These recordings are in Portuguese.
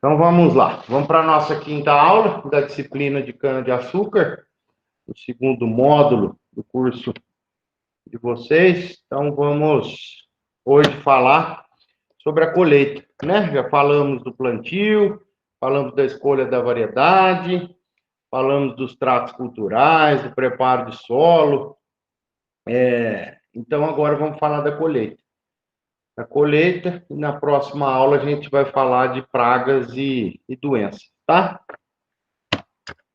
Então vamos lá, vamos para a nossa quinta aula da disciplina de cana-de-açúcar, o segundo módulo do curso de vocês. Então vamos hoje falar sobre a colheita, né? Já falamos do plantio, falamos da escolha da variedade, falamos dos tratos culturais, do preparo de solo. Então agora vamos falar da colheita. A colheita, e na próxima aula a gente vai falar de pragas e doenças, tá?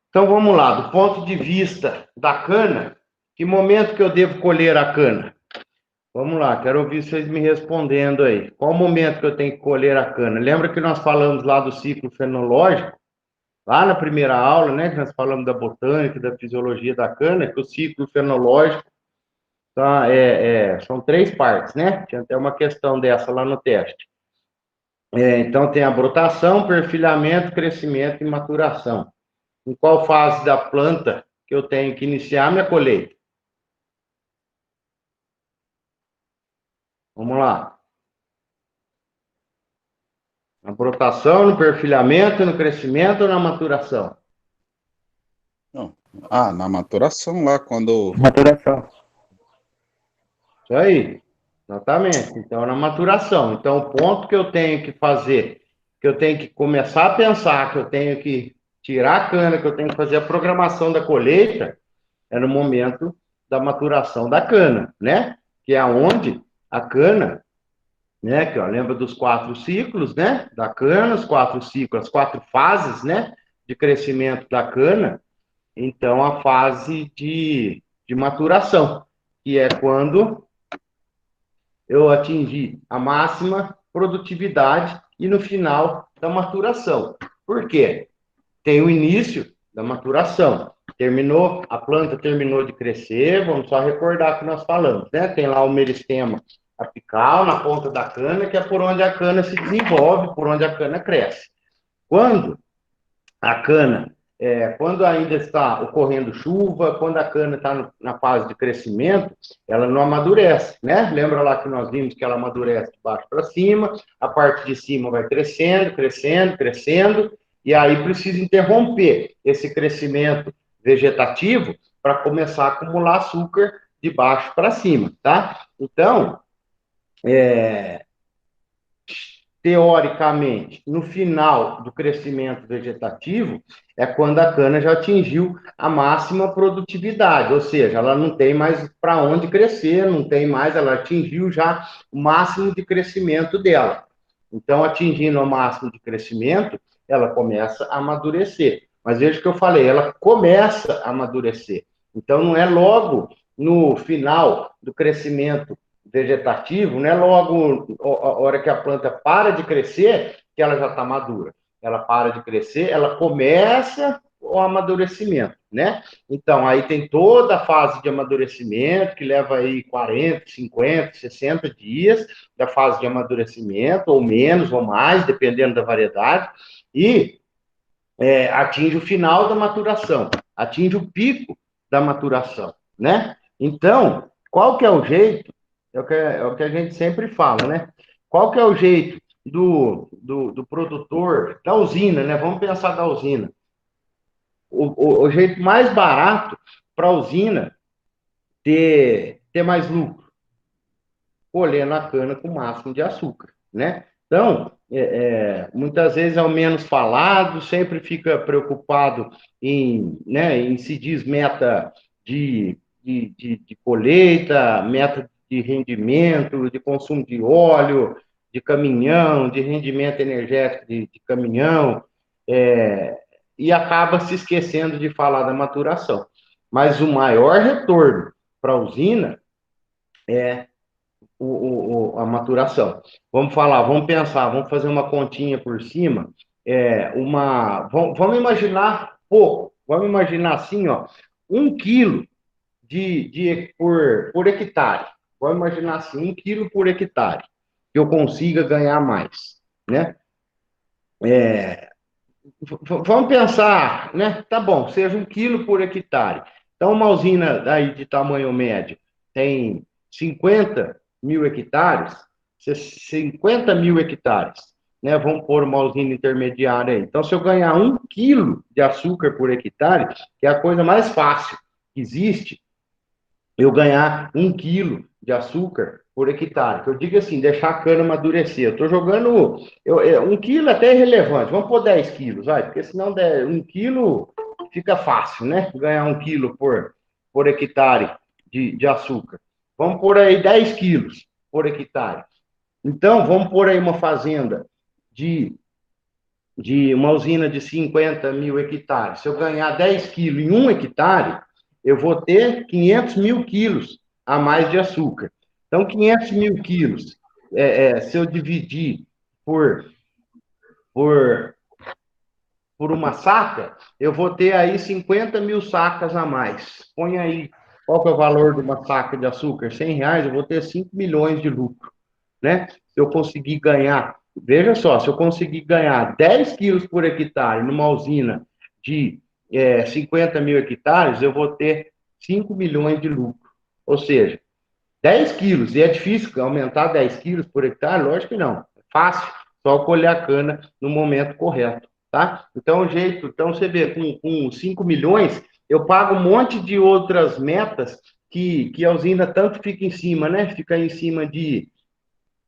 Então vamos lá, do ponto de vista da cana, que momento que eu devo colher a cana? Vamos lá, quero ouvir vocês me respondendo aí. Qual o momento que eu tenho que colher a cana? Lembra que nós falamos lá do ciclo fenológico? Lá na primeira aula, né, que nós falamos da botânica, da fisiologia da cana, que o ciclo fenológico tá, são 3 partes, né? Tinha até uma questão dessa lá no teste. Então tem a brotação, perfilhamento, crescimento e maturação. Em qual fase da planta que eu tenho que iniciar minha colheita? Vamos lá. Na brotação, no perfilhamento, no crescimento ou na maturação? Não. Na maturação lá, quando... Maturação. Isso aí. Exatamente. Então, na maturação. Então, o ponto que eu tenho que fazer, que eu tenho que começar a pensar, que eu tenho que tirar a cana, que eu tenho que fazer a programação da colheita, é no momento da maturação da cana, né? Que é onde a cana, né? Que ó, lembra dos 4 ciclos, né? Da cana, os 4 ciclos, as 4 fases, né? De crescimento da cana. Então, a fase de maturação, que é quando eu atingi a máxima produtividade e no final da maturação. Por quê? Tem o início da maturação. Terminou, a planta terminou de crescer, vamos só recordar o que nós falamos, né? Tem lá o meristema apical na ponta da cana, que é por onde a cana se desenvolve, por onde a cana cresce. Quando a cana, quando ainda está ocorrendo chuva, quando a cana está na fase de crescimento, ela não amadurece, né? Lembra lá que nós vimos que ela amadurece de baixo para cima, a parte de cima vai crescendo, crescendo, crescendo, e aí precisa interromper esse crescimento vegetativo para começar a acumular açúcar de baixo para cima, tá? Então, teoricamente, no final do crescimento vegetativo, é quando a cana já atingiu a máxima produtividade, ou seja, ela não tem mais para onde crescer, não tem mais, ela atingiu já o máximo de crescimento dela. Então, atingindo o máximo de crescimento, ela começa a amadurecer. Mas veja o que eu falei, ela começa a amadurecer. Então, não é logo no final do crescimento vegetativo, não é logo a hora que a planta para de crescer que ela já está madura. Ela para de crescer, ela começa o amadurecimento, né? Então, aí tem toda a fase de amadurecimento, que leva aí 40, 50, 60 dias da fase de amadurecimento, ou menos, ou mais, dependendo da variedade, e atinge o final da maturação, atinge o pico da maturação, né? Então, qual que é o jeito? É o que a gente sempre fala, né? Qual que é o jeito do produtor, da usina, né? Vamos pensar da usina. O jeito mais barato para a usina ter mais lucro, colhendo a cana com o máximo de açúcar, né? Então, muitas vezes é o menos falado, sempre fica preocupado em se diz meta de colheita, meta de rendimento, de consumo de óleo, de caminhão, de rendimento energético de caminhão, e acaba se esquecendo de falar da maturação. Mas o maior retorno para a usina é a maturação. Vamos falar, vamos pensar, vamos fazer uma continha por cima. Vamos imaginar pouco, vamos imaginar assim, ó, 1 quilo por hectare. Vamos imaginar assim, 1 quilo por hectare, que eu consiga ganhar mais, né? Vamos pensar, né? Tá bom, seja 1 quilo por hectare. Então, uma usina aí de tamanho médio tem 50 mil hectares, 50 mil hectares. né? Vamos pôr uma usina intermediária aí. Então, se eu ganhar 1 quilo de açúcar por hectare, que é a coisa mais fácil que existe, eu ganhar 1 quilo de açúcar por hectare. Que eu digo assim, deixar a cana amadurecer. Eu estou jogando 1 quilo até irrelevante. Vamos pôr 10 quilos, vai, porque senão 1 quilo fica fácil, né? Ganhar 1 quilo por hectare de açúcar. Vamos pôr aí 10 quilos por hectare. Então, vamos pôr aí uma fazenda de, de uma usina de 50 mil hectares. Se eu ganhar 10 quilos em 1 hectare, eu vou ter 500 mil quilos a mais de açúcar. Então, 500 mil quilos, se eu dividir por, por, por uma saca, eu vou ter aí 50 mil sacas a mais. Põe aí, qual que é o valor de uma saca de açúcar? R$ 100, eu vou ter 5 milhões de lucro, né? Se eu conseguir ganhar, veja só, se eu conseguir ganhar 10 quilos por hectare numa usina de 50 mil hectares, eu vou ter 5 milhões de lucro. Ou seja, 10 quilos, e é difícil aumentar 10 quilos por hectare? Lógico que não, é fácil, só colher a cana no momento correto, tá? Então, o jeito, então você vê, com 5 milhões, eu pago um monte de outras metas que a usina tanto fica em cima, né? Fica em cima de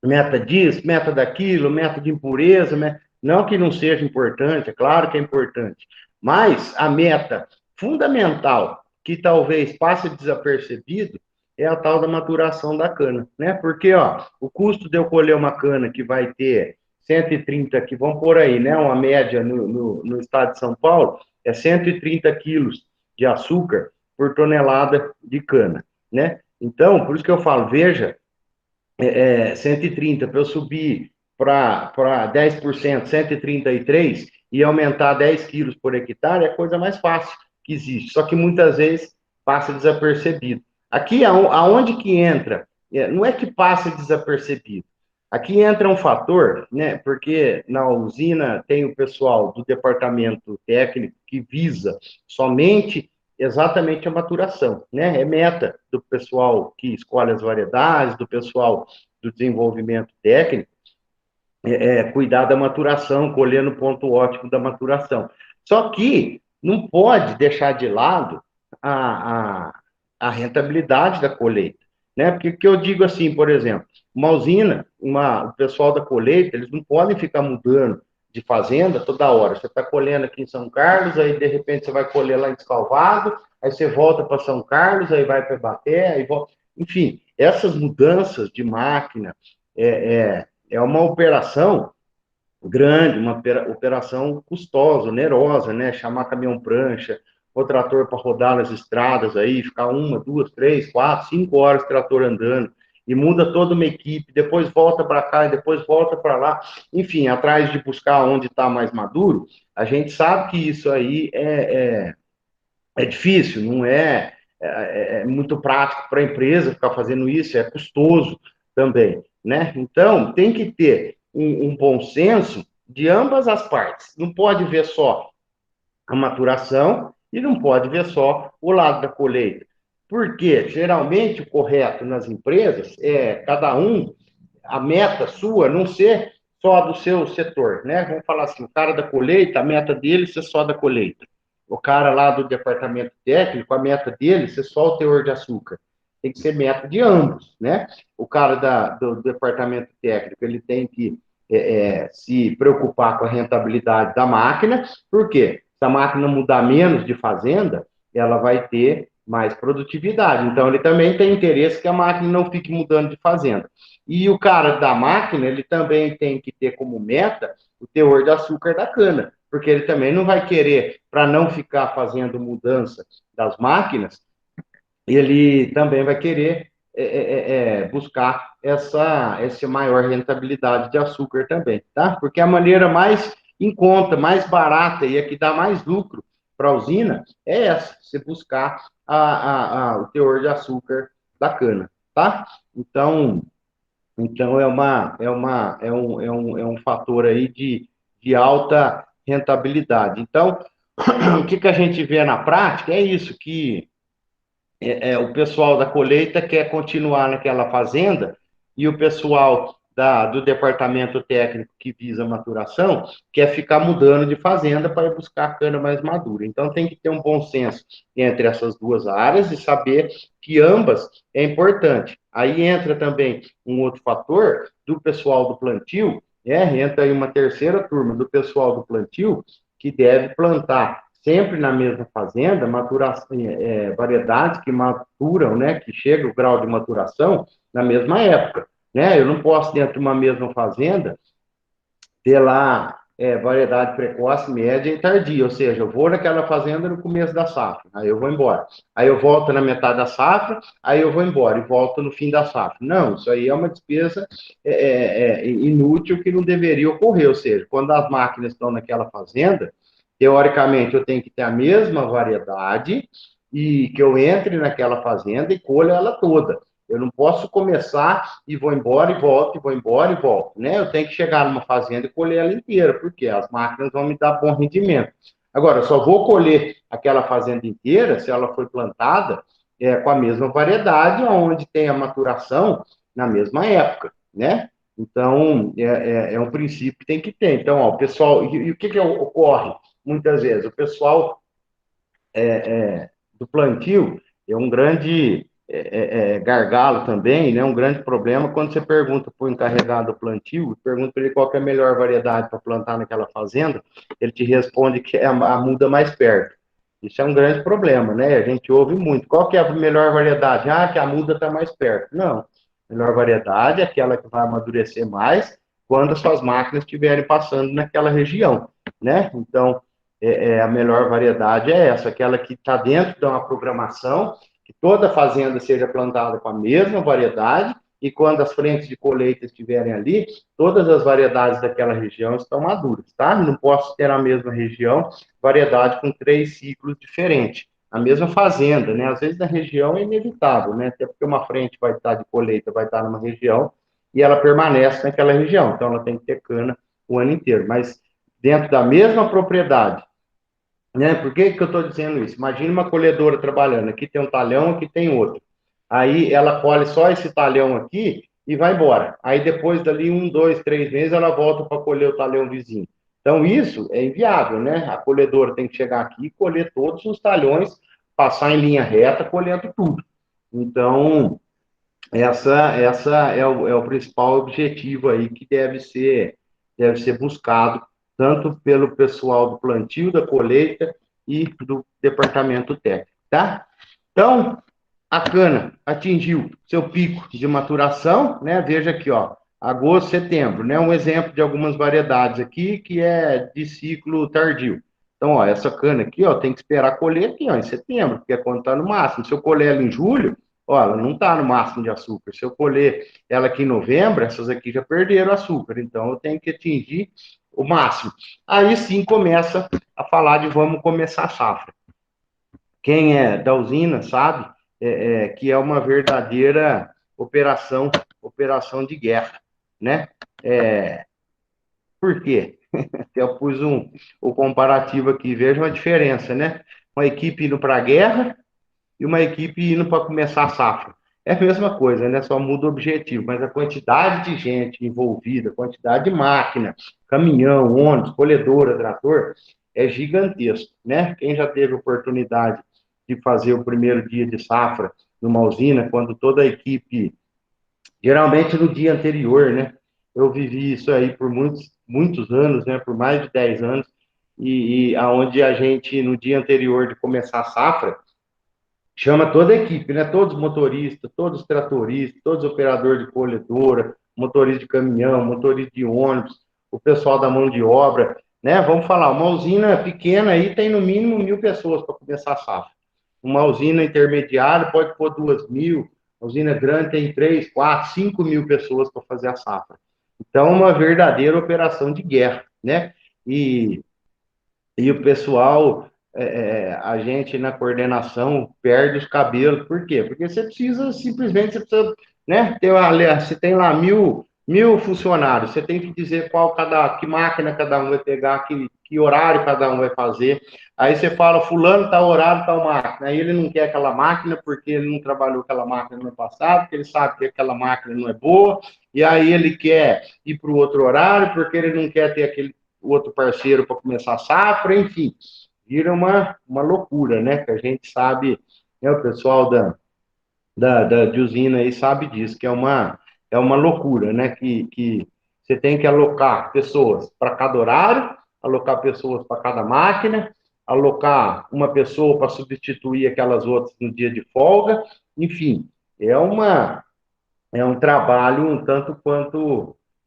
meta disso, meta daquilo, meta de impureza, não que não seja importante, é claro que é importante, mas a meta fundamental, que talvez passe desapercebido, é a tal da maturação da cana, né? Porque, ó, o custo de eu colher uma cana que vai ter 130, que vamos por aí, né? Uma média no estado de São Paulo, é 130 quilos de açúcar por tonelada de cana, né? Então, por isso que eu falo, veja, 130 para eu subir para 10%, 133, e aumentar 10 quilos por hectare, é a coisa mais fácil que existe. Só que muitas vezes passa desapercebido. Aqui, aonde que entra, não é que passa desapercebido. Aqui entra um fator, né? Porque na usina tem o pessoal do departamento técnico que visa somente exatamente a maturação, né? É meta do pessoal que escolhe as variedades, do pessoal do desenvolvimento técnico, cuidar da maturação, colher no ponto ótimo da maturação. Só que não pode deixar de lado a, a, a rentabilidade da colheita, né? Porque que eu digo assim, por exemplo, uma usina, o pessoal da colheita, eles não podem ficar mudando de fazenda toda hora. Você está colhendo aqui em São Carlos, aí de repente você vai colher lá em Descalvado, aí você volta para São Carlos, aí vai para Ibaté, aí volta. Enfim, essas mudanças de máquina é uma operação grande, uma operação custosa, onerosa, né? Chamar caminhão-prancha, o trator para rodar nas estradas aí, ficar 1, 2, 3, 4, 5 horas o trator andando, e muda toda uma equipe, depois volta para cá e depois volta para lá, enfim, atrás de buscar onde está mais maduro, a gente sabe que isso aí é difícil, não é muito prático para a empresa ficar fazendo isso, é custoso também, né? Então, tem que ter um bom senso de ambas as partes. Não pode ver só a maturação e não pode ver só o lado da colheita. Porque, geralmente, o correto nas empresas é cada um, a meta sua não ser só do seu setor, né? Vamos falar assim, o cara da colheita, a meta dele ser só da colheita. O cara lá do departamento técnico, a meta dele ser só o teor de açúcar. Tem que ser meta de ambos, né? O cara do departamento técnico, ele tem que se preocupar com a rentabilidade da máquina, por quê? Se a máquina mudar menos de fazenda, ela vai ter mais produtividade. Então, ele também tem interesse que a máquina não fique mudando de fazenda. E o cara da máquina, ele também tem que ter como meta o teor de açúcar da cana, porque ele também não vai querer, para não ficar fazendo mudança das máquinas, ele também vai querer buscar essa maior rentabilidade de açúcar também, tá? Porque a maneira mais em conta, mais barata e a que dá mais lucro para a usina é essa, você buscar o teor de açúcar da cana, tá? Então é um fator aí de alta rentabilidade. Então, o que a gente vê na prática é isso, que o pessoal da colheita quer continuar naquela fazenda e o pessoal do departamento técnico que visa a maturação, que é ficar mudando de fazenda para ir buscar a cana mais madura. Então, tem que ter um bom senso entre essas duas áreas e saber que ambas é importante. Aí entra também um outro fator do pessoal do plantio, entra aí uma terceira turma do pessoal do plantio, que deve plantar sempre na mesma fazenda, variedades que maturam, né, que chega o grau de maturação na mesma época. Né? Eu não posso, dentro de uma mesma fazenda, ter lá variedade precoce, média e tardia, ou seja, eu vou naquela fazenda no começo da safra, aí eu vou embora. Aí eu volto na metade da safra, aí eu vou embora e volto no fim da safra. Não, isso aí é uma despesa inútil que não deveria ocorrer, ou seja, quando as máquinas estão naquela fazenda, teoricamente eu tenho que ter a mesma variedade e que eu entre naquela fazenda e colha ela toda. Eu não posso começar e vou embora e volto, e vou embora e volto, né? Eu tenho que chegar numa fazenda e colher ela inteira, porque as máquinas vão me dar bom rendimento. Agora, eu só vou colher aquela fazenda inteira se ela foi plantada com a mesma variedade, onde tem a maturação na mesma época, né? Então, é um princípio que tem que ter. Então, ó, o pessoal, e o que ocorre muitas vezes? O pessoal do plantio é um grande gargalo também, né? Um grande problema quando você pergunta para o encarregado do plantio, pergunta para ele qual é a melhor variedade para plantar naquela fazenda, ele te responde que é a muda mais perto. Isso é um grande problema, né? A gente ouve muito. Qual que é a melhor variedade? Ah, que a muda está mais perto. Não. A melhor variedade é aquela que vai amadurecer mais quando as suas máquinas estiverem passando naquela região, né? Então, a melhor variedade é essa, aquela que está dentro de uma programação, que toda fazenda seja plantada com a mesma variedade, e quando as frentes de colheita estiverem ali, todas as variedades daquela região estão maduras, tá? Não posso ter na mesma região variedade com 3 ciclos diferentes. A mesma fazenda, né? Às vezes na região é inevitável, né? Até porque uma frente vai estar de colheita, vai estar numa região, e ela permanece naquela região, então ela tem que ter cana o ano inteiro. Mas dentro da mesma propriedade, né? Por que eu estou dizendo isso? Imagina uma colhedora trabalhando, aqui tem um talhão, aqui tem outro. Aí ela colhe só esse talhão aqui e vai embora. Aí depois dali 1, 2, 3 meses ela volta para colher o talhão vizinho. Então isso é inviável, né? A colhedora tem que chegar aqui e colher todos os talhões, passar em linha reta, colhendo tudo. Então essa é o principal objetivo aí que deve ser buscado tanto pelo pessoal do plantio, da colheita e do departamento técnico, tá? Então, a cana atingiu seu pico de maturação, né? Veja aqui, ó, agosto, setembro, né? Um exemplo de algumas variedades aqui que é de ciclo tardio. Então, ó, essa cana aqui, ó, tem que esperar colher aqui, ó, em setembro, porque é quando está no máximo. Se eu colher ela em julho, ó, ela não está no máximo de açúcar. Se eu colher ela aqui em novembro, essas aqui já perderam açúcar. Então, eu tenho que atingir o máximo. Aí sim começa a falar de vamos começar a safra. Quem é da usina sabe que é uma verdadeira operação de guerra, né? Por quê? Eu pus o comparativo aqui, veja uma diferença, né? Uma equipe indo para a guerra e uma equipe indo para começar a safra. É a mesma coisa, né? Só muda o objetivo, mas a quantidade de gente envolvida, a quantidade de máquina, caminhão, ônibus, colhedora, trator, é gigantesco, né? Quem já teve oportunidade de fazer o primeiro dia de safra numa usina, quando toda a equipe, geralmente no dia anterior, né? Eu vivi isso aí por muitos, muitos anos, né? Por mais de 10 anos, e aonde a gente, no dia anterior de começar a safra, chama toda a equipe, né? Todos os motoristas, todos os tratoristas, todos os operadores de colhedora, motorista de caminhão, motorista de ônibus, o pessoal da mão de obra, né? Vamos falar, uma usina pequena aí tem no mínimo 1.000 pessoas para começar a safra. Uma usina intermediária pode pôr 2.000, a usina grande tem 3, 4, 5.000 pessoas para fazer a safra. Então, uma verdadeira operação de guerra, né? E o pessoal, a gente na coordenação perde os cabelos. Por quê? Porque você precisa, simplesmente, você precisa, né, você tem lá mil funcionários, você tem que dizer que máquina cada um vai pegar, que horário cada um vai fazer. Aí você fala, fulano tá horário, tal máquina. Aí ele não quer aquela máquina porque ele não trabalhou aquela máquina no ano passado, porque ele sabe que aquela máquina não é boa, e aí ele quer ir para o outro horário porque ele não quer ter aquele outro parceiro para começar a safra, enfim. Vira uma loucura, né? Que a gente sabe, né, o pessoal de usina aí sabe disso, que é uma loucura, né? Que você tem que alocar pessoas para cada horário, alocar pessoas para cada máquina, alocar uma pessoa para substituir aquelas outras no dia de folga, enfim, é uma é um trabalho um tanto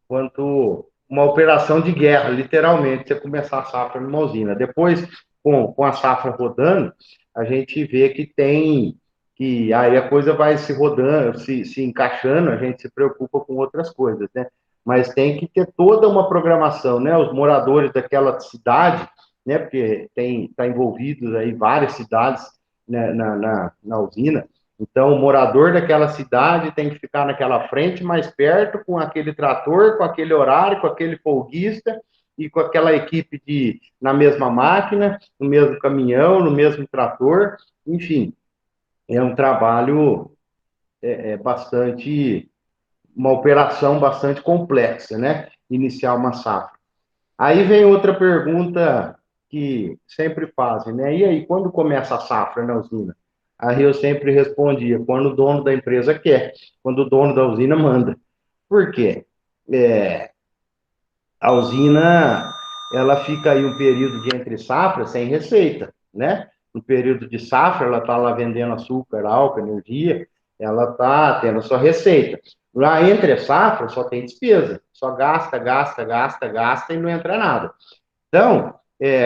quanto uma operação de guerra, literalmente, você começar a safra numa usina. Depois, com a safra rodando, a gente vê que aí a coisa vai se rodando, se encaixando, a gente se preocupa com outras coisas, né? Mas tem que ter toda uma programação, né? Os moradores daquela cidade, né? Porque está envolvidos aí várias cidades, né, na usina. Então, o morador daquela cidade tem que ficar naquela frente mais perto, com aquele trator, com aquele horário, com aquele folguista e com aquela equipe na mesma máquina, no mesmo caminhão, no mesmo trator, enfim, é um trabalho bastante, uma operação bastante complexa, né? Iniciar uma safra. Aí vem outra pergunta que sempre fazem, né? E aí, quando começa a safra na usina? Aí eu sempre respondia, quando o dono da empresa quer, quando o dono da usina manda. Por quê? É, a usina, ela fica aí um período de entre safra sem receita, né? No período de safra, ela está lá vendendo açúcar, álcool, energia, ela está tendo a sua receita. Lá entre a safra, só tem despesa, só gasta, gasta, gasta, gasta e não entra nada. Então,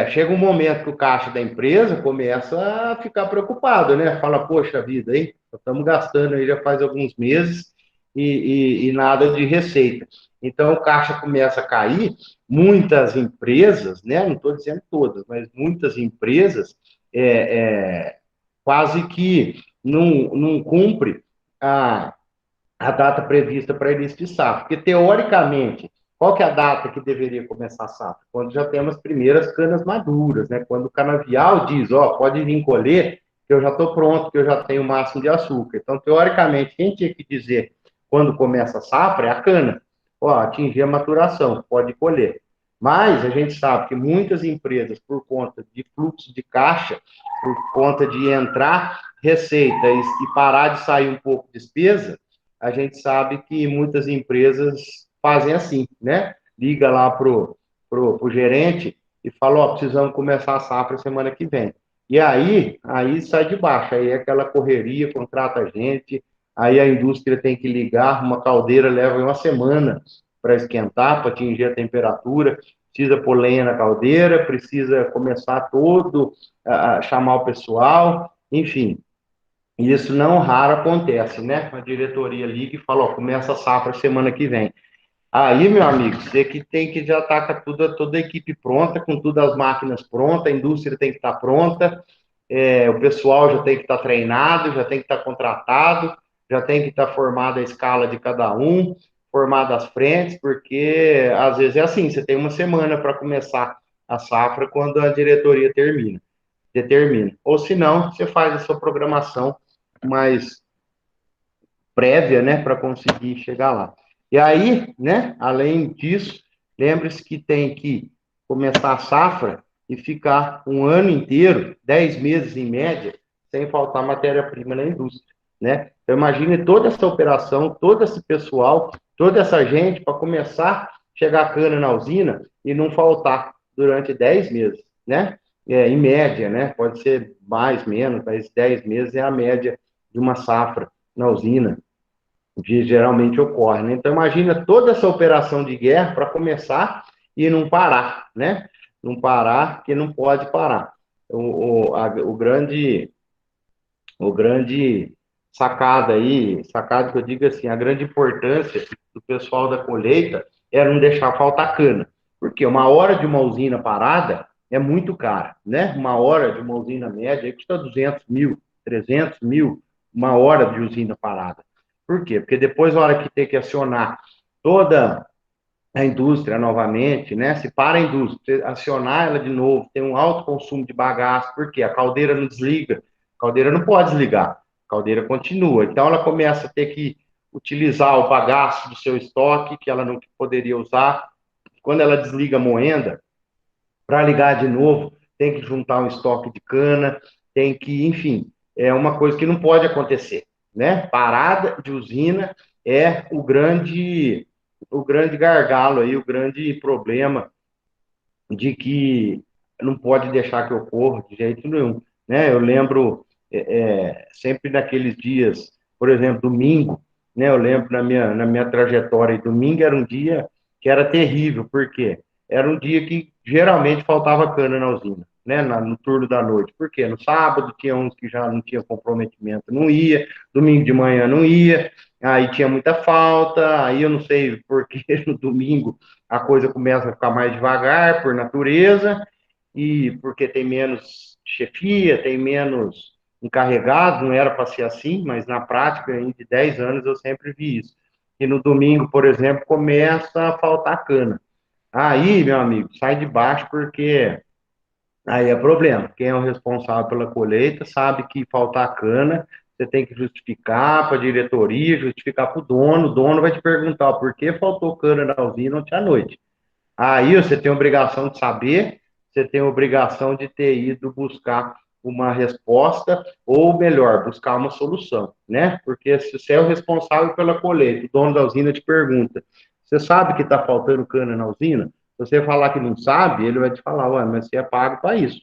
chega um momento que o caixa da empresa começa a ficar preocupado, né? Fala, poxa vida, hein? Estamos gastando aí já faz alguns meses e nada de receita. Então, o caixa começa a cair. Muitas empresas, né? Não estou dizendo todas, mas muitas empresas é, é, quase que não cumpre a, a data prevista para início de safra. Porque, teoricamente, qual que é a data que deveria começar a safra? Quando já temos as primeiras canas maduras, né? Quando o canavial diz, ó, pode vir colher, que eu já estou pronto, que eu já tenho o máximo de açúcar. Então, teoricamente, quem tinha que dizer quando começa a safra é a cana. Ó, atingir a maturação, pode colher. Mas a gente sabe que muitas empresas, por conta de fluxo de caixa, por conta de entrar receita e parar de sair um pouco de despesa, a gente sabe que muitas empresas fazem assim, né? Liga lá pro gerente e fala, ó, precisamos começar a safra semana que vem. E aí sai de baixo, aí é aquela correria, contrata gente, aí a indústria tem que ligar, uma caldeira leva uma semana para esquentar, para atingir a temperatura, precisa pôr lenha na caldeira, precisa começar todo a chamar o pessoal, enfim, e isso não raro acontece, né? A diretoria liga e fala, ó, começa a safra semana que vem. Aí, meu amigo, você que tem que já estar com toda a equipe pronta, com todas as máquinas prontas, a indústria tem que estar pronta, o pessoal já tem que estar treinado, já tem que estar contratado, já tem que estar formada a escala de cada um, formada as frentes, porque às vezes é assim, você tem uma semana para começar a safra quando a diretoria determina. Ou se não, você faz a sua programação mais prévia, né, para conseguir chegar lá. E aí, né, além disso, lembre-se que tem que começar a safra e ficar um ano inteiro, 10 meses em média, sem faltar matéria-prima na indústria, né? Então, imagine toda essa operação, todo esse pessoal, toda essa gente para começar a chegar a cana na usina e não faltar durante 10 meses, né? Em média, né? Pode ser mais, menos, mas 10 meses é a média de uma safra na usina, que geralmente ocorre, né? Então, imagina toda essa operação de guerra para começar e não parar, né? Não parar, que não pode parar. O grande sacada aí, sacada que eu digo assim, a grande importância do pessoal da colheita é não deixar faltar cana. Porque uma hora de uma usina parada é muito cara, né? Uma hora de uma usina média custa 200 mil, 300 mil, uma hora de usina parada. Por quê? Porque depois, na hora que tem que acionar toda a indústria novamente, né? Se para a indústria, acionar ela de novo, tem um alto consumo de bagaço, porque a caldeira não desliga, a caldeira não pode desligar, a caldeira continua. Então ela começa a ter que utilizar o bagaço do seu estoque, que ela não poderia usar. Quando ela desliga a moenda, para ligar de novo, tem que juntar um estoque de cana, tem que, enfim, é uma coisa que não pode acontecer, né? Parada de usina é o grande gargalo aí, o grande problema de que não pode deixar que ocorra de jeito nenhum, né? Eu lembro sempre naqueles dias, por exemplo, domingo, né? Eu lembro na minha trajetória, domingo era um dia que era terrível, porque era um dia que geralmente faltava cana na usina, né? No turno da noite, porque no sábado tinha uns que já não tinha comprometimento, não ia, domingo de manhã não ia, aí tinha muita falta, aí eu não sei porque no domingo a coisa começa a ficar mais devagar por natureza e porque tem menos chefia, tem menos encarregados, não era para ser assim, mas na prática, em de 10 anos, eu sempre vi isso. E no domingo, por exemplo, começa a faltar cana. Aí, meu amigo, sai de baixo porque aí é problema. Quem é o responsável pela colheita sabe que faltar cana, você tem que justificar para a diretoria, justificar para o dono vai te perguntar por que faltou cana na usina ontem à noite. Aí você tem a obrigação de saber, você tem a obrigação de ter ido buscar uma resposta, ou melhor, buscar uma solução, né? Porque se você é o responsável pela colheita, o dono da usina te pergunta: você sabe que está faltando cana na usina? Se você falar que não sabe, ele vai te falar: ué, mas você é pago para isso.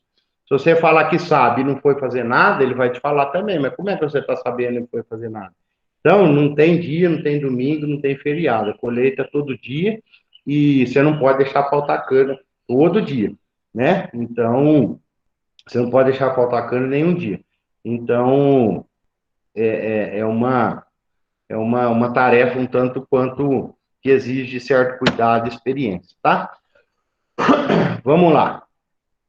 Se você falar que sabe e não foi fazer nada, ele vai te falar também: mas como é que você está sabendo que não foi fazer nada? Então, não tem dia, não tem domingo, não tem feriado. A colheita é todo dia e você não pode deixar faltar cana todo dia, né? Então, você não pode deixar faltar cana nenhum dia. Então, uma tarefa um tanto quanto que exige certo cuidado e experiência, tá? Vamos lá.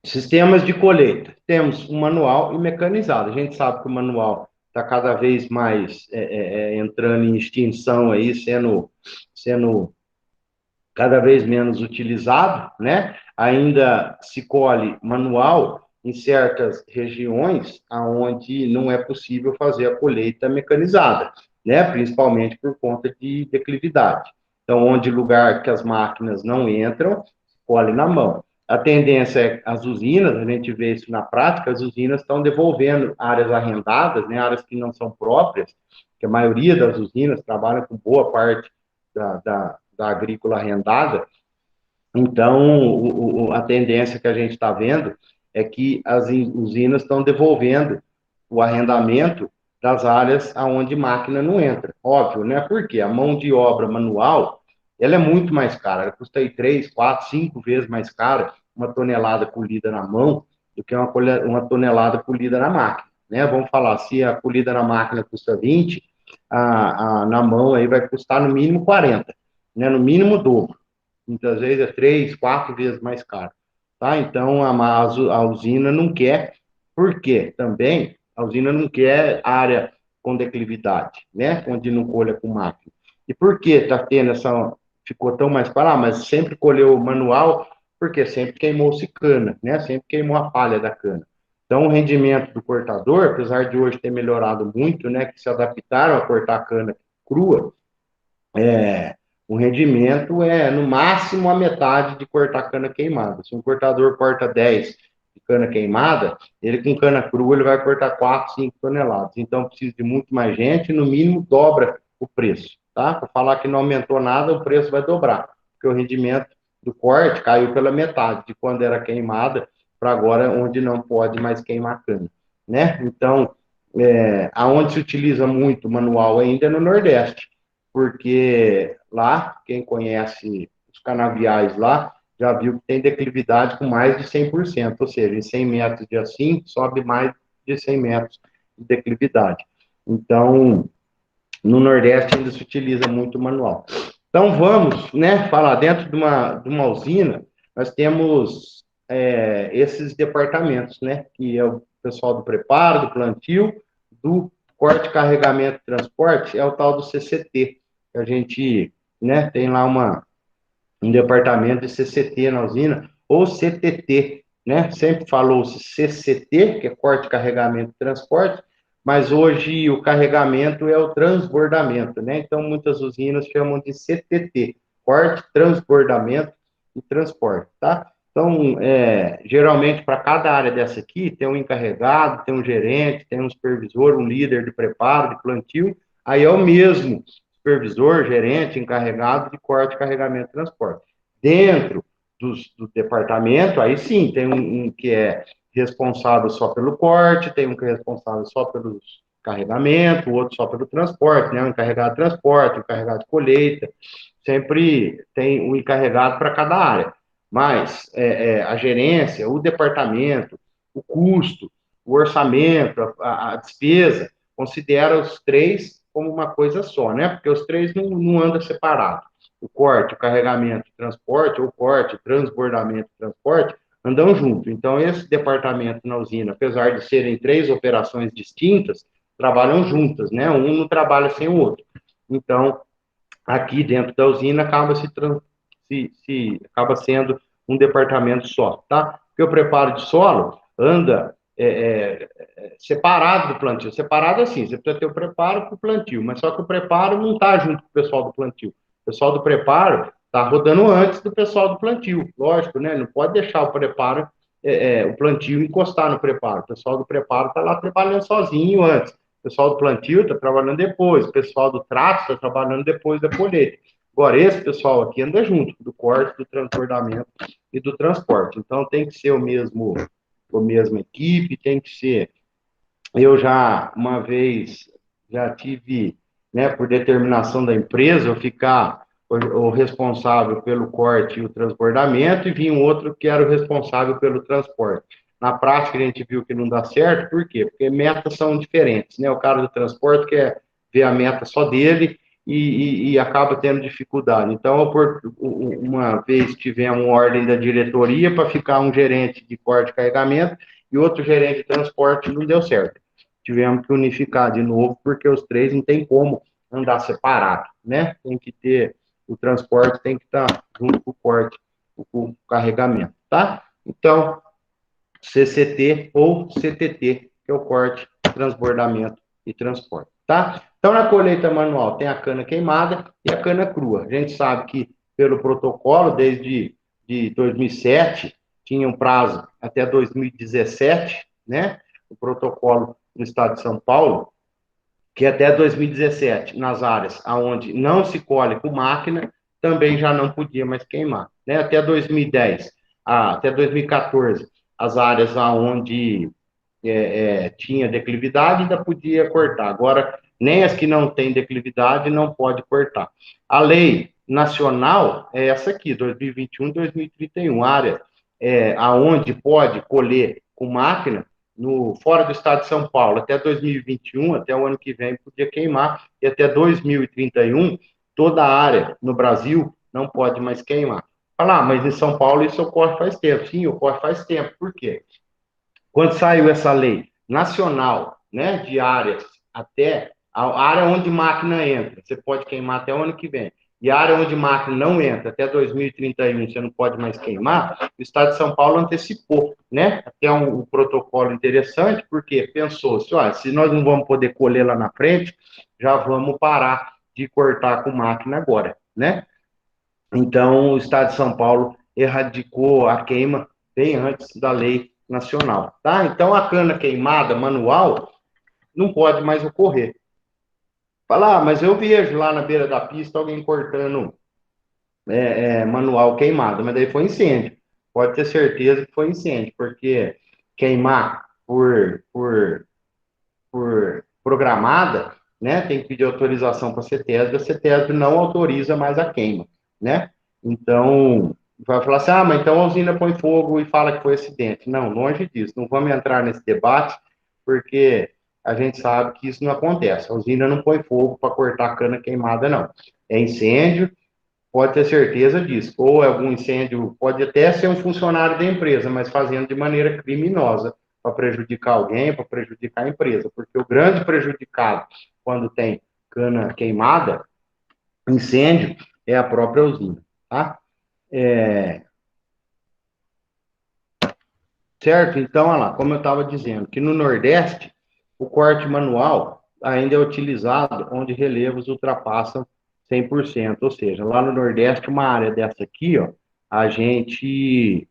Sistemas de colheita. Temos um manual e mecanizado. A gente sabe que o manual está cada vez mais entrando em extinção aí, sendo cada vez menos utilizado, né? Ainda se colhe manual em certas regiões onde não é possível fazer a colheita mecanizada, né? Principalmente por conta de declividade. Então, onde lugar que as máquinas não entram, colhe na mão. A tendência é as usinas, a gente vê isso na prática, as usinas estão devolvendo áreas arrendadas, né, áreas que não são próprias, que a maioria das usinas trabalham com boa parte da agrícola arrendada. Então, a tendência que a gente está vendo é que as usinas estão devolvendo o arrendamento das áreas aonde máquina não entra. Óbvio, né? Porque a mão de obra manual, ela é muito mais cara. Ela custa aí 3, 4, 5 vezes mais cara uma tonelada colhida na mão do que uma tonelada colhida na máquina, né? Vamos falar, se a colhida na máquina custa 20, na mão aí vai custar no mínimo 40, né? No mínimo o dobro. Muitas vezes é 3, 4 vezes mais caro. Tá? Então, a usina não quer, por quê? Também, a usina não quer área com declividade, né? Onde não colha com máquina. E por que está tendo ficou tão mais caro? Mas sempre colheu manual, porque sempre queimou-se cana, né? Sempre queimou a palha da cana. Então, o rendimento do cortador, apesar de hoje ter melhorado muito, né? Que se adaptaram a cortar cana crua, o rendimento é no máximo a metade de cortar cana queimada. Se um cortador corta 10 de cana queimada, ele com cana crua ele vai cortar 4, 5 toneladas. Então precisa de muito mais gente, no mínimo dobra o preço, tá? Para falar que não aumentou nada, o preço vai dobrar, porque o rendimento do corte caiu pela metade de quando era queimada para agora onde não pode mais queimar cana, né? Então, aonde se utiliza muito manual ainda é no Nordeste, porque lá, quem conhece os canaviais lá, já viu que tem declividade com mais de 100%, ou seja, em 100 metros de assim, sobe mais de 100 metros de declividade. Então, no Nordeste ainda se utiliza muito manual. Então, vamos, né, falar, dentro de uma usina, nós temos esses departamentos, né, que é o pessoal do preparo, do plantio, do corte, carregamento e transporte, é o tal do CCT, que a gente, né, tem lá um departamento de CCT na usina, ou CTT, né? Sempre falou-se CCT, que é corte, carregamento e transporte, mas hoje o carregamento é o transbordamento, né? Então, muitas usinas chamam de CTT, corte, transbordamento e transporte, tá? Então, geralmente, para cada área dessa aqui, tem um encarregado, tem um gerente, tem um supervisor, um líder de preparo, de plantio, aí é o mesmo supervisor, gerente, encarregado de corte, carregamento e transporte. Dentro do departamento, aí sim, tem um que é responsável só pelo corte, tem um que é responsável só pelo carregamento, o outro só pelo transporte, né? O encarregado de transporte, o encarregado de colheita, sempre tem um encarregado para cada área. Mas a gerência, o departamento, o custo, o orçamento, a despesa, considera os três como uma coisa só, né? Porque os três não andam separados. O corte, o carregamento, o transporte, ou corte, transbordamento, transporte, andam juntos. Então, esse departamento na usina, apesar de serem três operações distintas, trabalham juntas, né? Um não trabalha sem o outro. Então, aqui dentro da usina acaba sendo um departamento só, tá? Porque o preparo de solo anda separado do plantio. Separado assim, você precisa ter o preparo para o plantio, mas só que o preparo não está junto com o pessoal do plantio. O pessoal do preparo está rodando antes do pessoal do plantio, lógico, né? Não pode deixar o preparo, o plantio encostar no preparo. O pessoal do preparo está lá trabalhando sozinho antes. O pessoal do plantio está trabalhando depois, o pessoal do trato está trabalhando depois da colheita. Agora, esse pessoal aqui anda junto, do corte, do transbordamento e do transporte. Então, tem que ser a mesma equipe, tem que ser. Eu já, uma vez, já tive, né, por determinação da empresa, eu ficar o responsável pelo corte e o transbordamento, e vinha um outro que era o responsável pelo transporte. Na prática, a gente viu que não dá certo, por quê? Porque metas são diferentes, né? O cara do transporte quer ver a meta só dele e acaba tendo dificuldade. Então, uma vez tivemos uma ordem da diretoria para ficar um gerente de corte e carregamento e outro gerente de transporte, não deu certo. Tivemos que unificar de novo, porque os três não tem como andar separado, né? Tem que ter, o transporte tem que estar junto com o corte, com o carregamento, tá? Então, CCT ou CTT, que é o corte, transbordamento e transporte, tá? Então, na colheita manual tem a cana queimada e a cana crua. A gente sabe que, pelo protocolo, desde 2007, tinha um prazo até 2017, né? O protocolo no estado de São Paulo, que até 2017, nas áreas onde não se colhe com máquina, também já não podia mais queimar. Né? Até 2010, até 2014, as áreas onde tinha declividade ainda podia cortar. Agora, nem as que não têm declividade não pode cortar. A lei nacional é essa aqui, 2021-2031, área aonde pode colher com máquina, fora do estado de São Paulo, até 2021, até o ano que vem, podia queimar, e até 2031, toda a área no Brasil não pode mais queimar. Falar, mas em São Paulo isso ocorre faz tempo. Sim, ocorre faz tempo. Por quê? Quando saiu essa lei nacional, né, de áreas até a área onde máquina entra, você pode queimar até o ano que vem. E a área onde máquina não entra, até 2031, você não pode mais queimar, o Estado de São Paulo antecipou, né? Até um protocolo interessante, porque pensou-se, olha, se nós não vamos poder colher lá na frente, já vamos parar de cortar com máquina agora, né? Então, o Estado de São Paulo erradicou a queima bem antes da lei nacional, tá? Então, a cana queimada manual não pode mais ocorrer. Falar, mas eu vejo lá na beira da pista alguém cortando manual queimado, mas daí foi incêndio. Pode ter certeza que foi incêndio, porque queimar por programada, né, tem que pedir autorização para a CETESB, a CETESB não autoriza mais a queima, né? Então, vai falar assim, mas então a usina põe fogo e fala que foi acidente. Não, longe disso, não vamos entrar nesse debate, porque a gente sabe que isso não acontece. A usina não põe fogo para cortar cana queimada, não. É incêndio, pode ter certeza disso. Ou é algum incêndio, pode até ser um funcionário da empresa, mas fazendo de maneira criminosa, para prejudicar alguém, para prejudicar a empresa. Porque o grande prejudicado, quando tem cana queimada, incêndio, é a própria usina, tá? Certo? Então, olha lá, como eu estava dizendo, que no Nordeste, o corte manual ainda é utilizado onde relevos ultrapassam 100%. Ou seja, lá no Nordeste, uma área dessa aqui, ó, a gente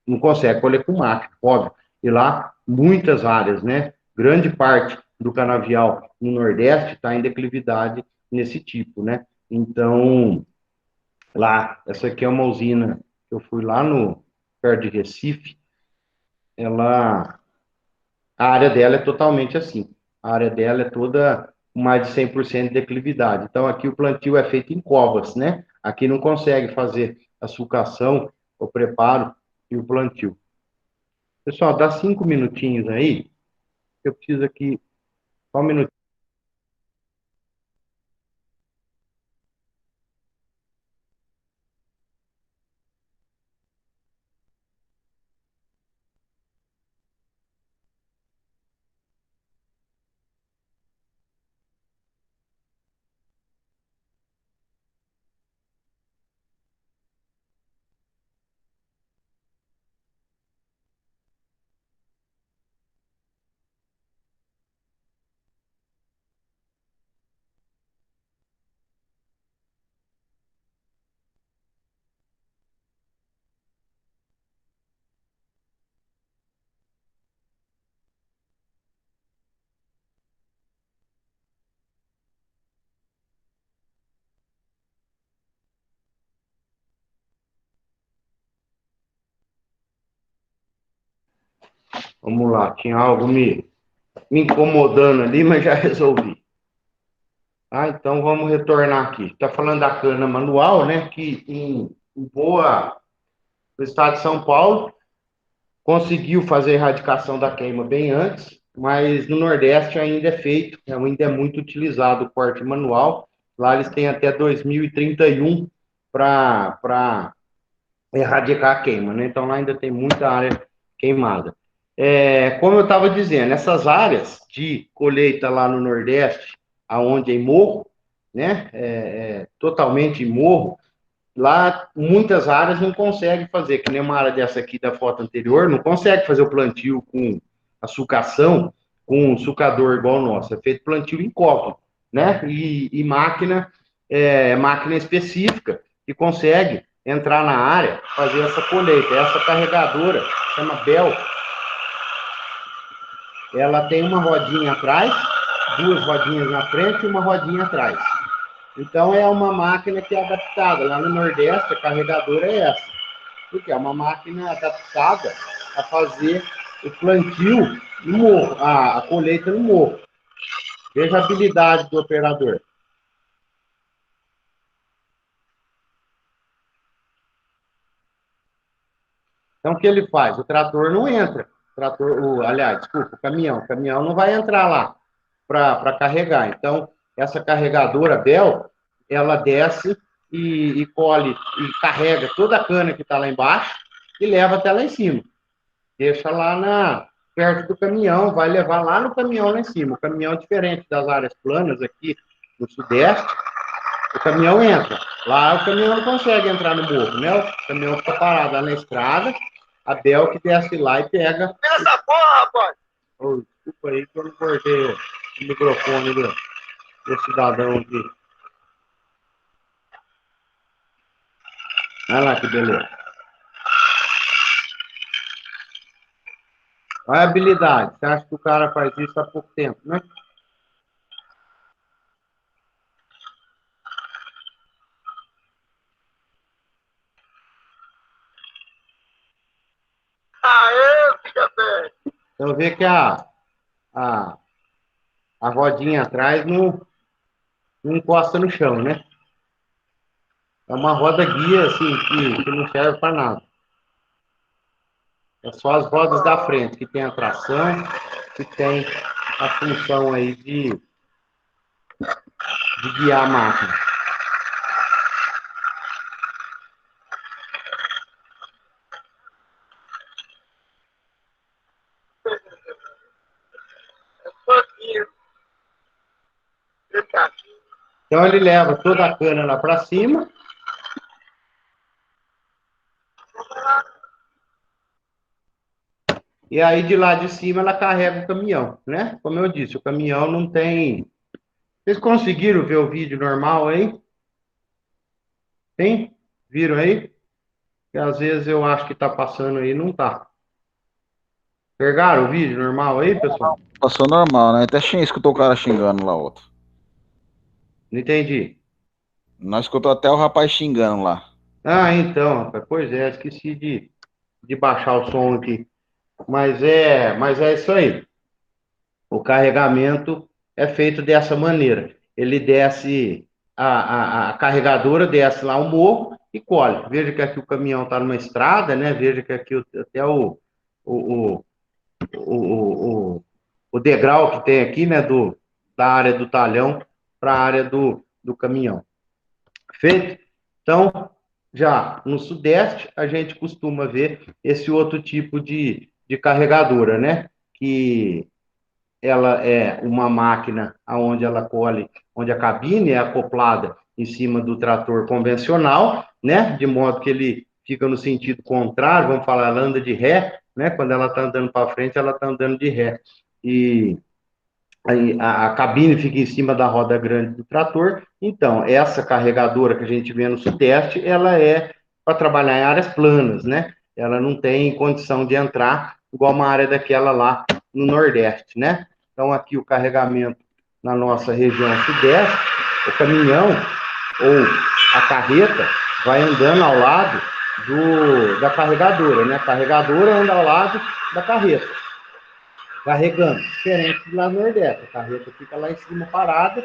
não consegue colher com máquina, óbvio. E lá, muitas áreas, né? Grande parte do canavial no Nordeste está em declividade nesse tipo, né? Então, lá, essa aqui é uma usina, eu fui lá no perto de Recife, ela, a área dela é totalmente assim. A área dela é toda com mais de 100% de declividade. Então, aqui o plantio é feito em covas, né? Aqui não consegue fazer a sulcação, o preparo e o plantio. Pessoal, dá 5 minutinhos aí. Eu preciso aqui, só um minutinho. Vamos lá, tinha algo me incomodando ali, mas já resolvi. Ah, então vamos retornar aqui. Está falando da cana manual, né? Que em boa, no estado de São Paulo, conseguiu fazer a erradicação da queima bem antes, mas no Nordeste ainda é feito, ainda é muito utilizado o corte manual. Lá eles têm até 2031 para erradicar a queima, né? Então lá ainda tem muita área queimada. Como eu estava dizendo, essas áreas de colheita lá no Nordeste, aonde é morro, né? Totalmente em morro, lá muitas áreas não conseguem fazer, que nem uma área dessa aqui da foto anterior, não consegue fazer o plantio com a sucação, com um sucador igual o nosso, é feito plantio em copo, né? E máquina, máquina específica que consegue entrar na área, fazer essa colheita. Essa carregadora, chama Bell, ela tem uma rodinha atrás, duas rodinhas na frente e uma rodinha atrás. Então é uma máquina que é adaptada. Lá no Nordeste, a carregadora é essa. Porque é uma máquina adaptada a fazer o plantio no morro, a colheita no morro. Veja a habilidade do operador. Então, o que ele faz? O trator não entra. Aliás, desculpa, o caminhão não vai entrar lá para carregar. Então, essa carregadora Bell, ela desce e colhe e carrega toda a cana que está lá embaixo e leva até lá em cima. Deixa lá perto do caminhão, vai levar lá no caminhão lá em cima. O caminhão é diferente das áreas planas aqui no Sudeste, o caminhão entra. Lá o caminhão não consegue entrar no morro, né? O caminhão fica parado lá na estrada, a Bel que desce lá e pega. Essa porra, rapaz! Oh, desculpa aí que eu não cortei o microfone do cidadão aqui. Olha lá que beleza. Olha a habilidade. Você acha que o cara faz isso há pouco tempo, né? Aê, fica bem. Então vê que a, a rodinha atrás não encosta no chão, né? É uma roda guia, assim, que não serve para nada. É só as rodas da frente que tem a tração, que tem a função aí de guiar a máquina. Então ele leva toda a cana lá para cima e aí de lá de cima ela carrega o caminhão, né? Como eu disse, o caminhão não tem. Vocês conseguiram ver o vídeo normal aí? Tem? Viram aí? Que às vezes eu acho que tá passando aí, não tá. Pegaram o vídeo normal aí, pessoal? Passou normal, né? Até escutou o cara xingando lá, outro. Não entendi. Nós escutou até o rapaz xingando lá. Ah, então, rapaz, pois é, esqueci de baixar o som aqui. Mas é isso aí. O carregamento é feito dessa maneira. Ele desce, a carregadora desce lá o morro e colhe. Veja que aqui o caminhão está numa estrada, né? Veja que aqui até o, o, o degrau que tem aqui, né? Da área do talhão para a área do caminhão. Feito? Então, já no Sudeste, a gente costuma ver esse outro tipo de carregadora, né? Que ela é uma máquina onde ela colhe, onde a cabine é acoplada em cima do trator convencional, né? De modo que ele fica no sentido contrário, vamos falar, ela anda de ré, né? Quando ela está andando para frente, ela está andando de ré. E aí a cabine fica em cima da roda grande do trator. Então, essa carregadora que a gente vê no Sudeste, ela é para trabalhar em áreas planas, né? Ela não tem condição de entrar igual uma área daquela lá no Nordeste, né? Então, aqui o carregamento na nossa região Sudeste, o caminhão ou a carreta vai andando ao lado da carregadora, né? A carregadora anda ao lado da carreta carregando, diferente de lá no Nordeste. A carreta fica lá em cima parada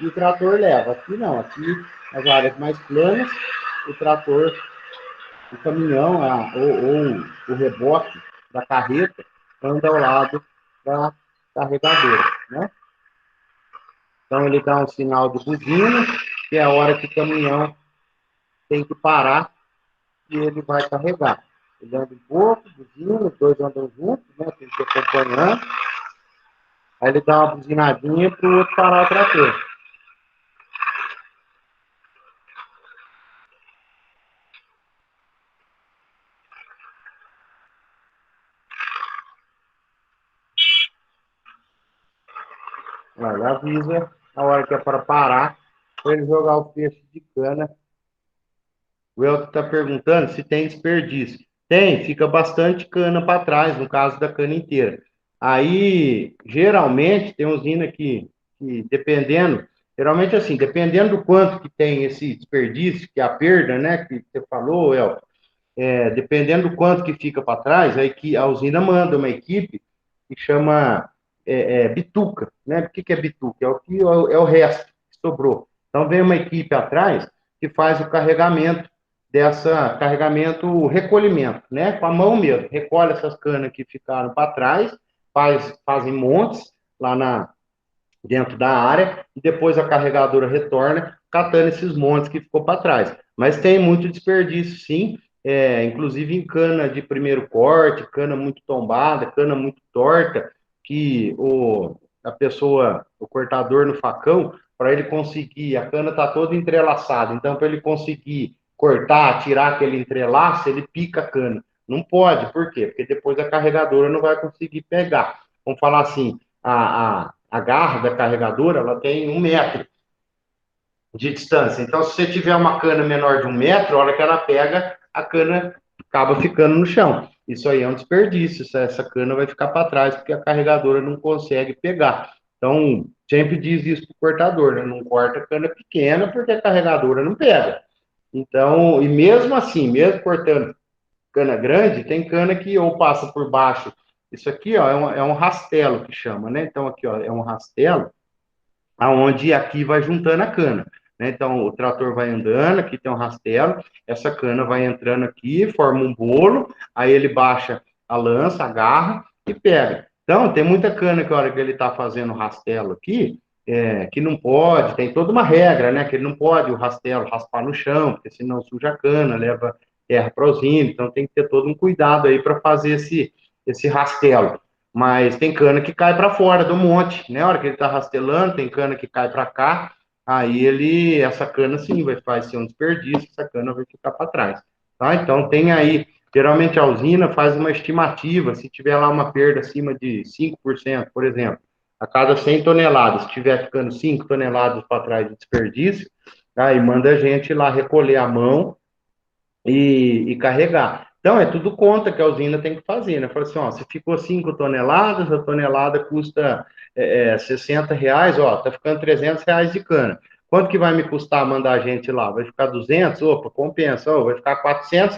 e o trator leva. Aqui não, aqui nas áreas mais planas, o trator, o caminhão ou o reboque da carreta anda ao lado da carregadora, né? Então ele dá um sinal de buzina, que é a hora que o caminhão tem que parar e ele vai carregar. Ele anda um pouco, buzina, os dois andam juntos, né? Tem que ir acompanhando. Aí ele dá uma buzinadinha para o outro parar o trator. Ele avisa a hora que é para parar, para ele jogar o peixe de cana. O Elton está perguntando se tem desperdício. Tem, fica bastante cana para trás, no caso da cana inteira. Aí, geralmente, tem usina que dependendo, geralmente assim, dependendo do quanto que tem esse desperdício, que é a perda, né, que você falou, Elton, dependendo do quanto que fica para trás, aí que a usina manda uma equipe que chama bituca, né? O que é bituca? É o resto que sobrou. Então vem uma equipe atrás que faz o carregamento carregamento, recolhimento, né? Com a mão mesmo, recolhe essas canas que ficaram para trás, fazem montes lá dentro da área e depois a carregadora retorna catando esses montes que ficou para trás. Mas tem muito desperdício, sim, inclusive em cana de primeiro corte, cana muito tombada, cana muito torta, que a pessoa, o cortador no facão, para ele conseguir, a cana está toda entrelaçada, então para ele conseguir cortar, tirar aquele entrelaço, ele pica a cana. Não pode, por quê? Porque depois a carregadora não vai conseguir pegar. Vamos falar assim, a garra da carregadora ela tem 1 metro de distância. Então, se você tiver uma cana menor de 1 metro, a hora que ela pega, a cana acaba ficando no chão. Isso aí é um desperdício. Essa cana vai ficar para trás porque a carregadora não consegue pegar. Então, sempre diz isso para o cortador, né? Não corta cana pequena porque a carregadora não pega. Então, e mesmo assim, mesmo cortando cana grande, tem cana que ou passa por baixo. Isso aqui, ó, é um rastelo que chama, né? Então, aqui, ó, é um rastelo aonde aqui vai juntando a cana. Né? Então, o trator vai andando, aqui tem um rastelo, essa cana vai entrando aqui, forma um bolo, aí ele baixa a lança, agarra e pega. Então, tem muita cana que a hora que ele está fazendo o rastelo aqui, que não pode, tem toda uma regra, né? Que ele não pode o rastelo raspar no chão, porque senão suja a cana, leva terra para os índios, então tem que ter todo um cuidado aí para fazer esse rastelo. Mas tem cana que cai para fora do monte, né? A hora que ele está rastelando, tem cana que cai para cá, aí essa cana sim vai ser um desperdício, essa cana vai ficar para trás. Tá? Então tem aí Geralmente a usina faz uma estimativa, se tiver lá uma perda acima de 5%, por exemplo, a cada 100 toneladas, se estiver ficando 5 toneladas para trás de desperdício, aí manda a gente lá recolher a mão e carregar. Então, é tudo conta que a usina tem que fazer, né? Fala assim, ó, se ficou 5 toneladas, a tonelada custa R$ 60, ó, tá ficando R$ 300 de cana. Quanto que vai me custar mandar a gente lá? Vai ficar 200? Opa, compensa. Ó, vai ficar R$ 400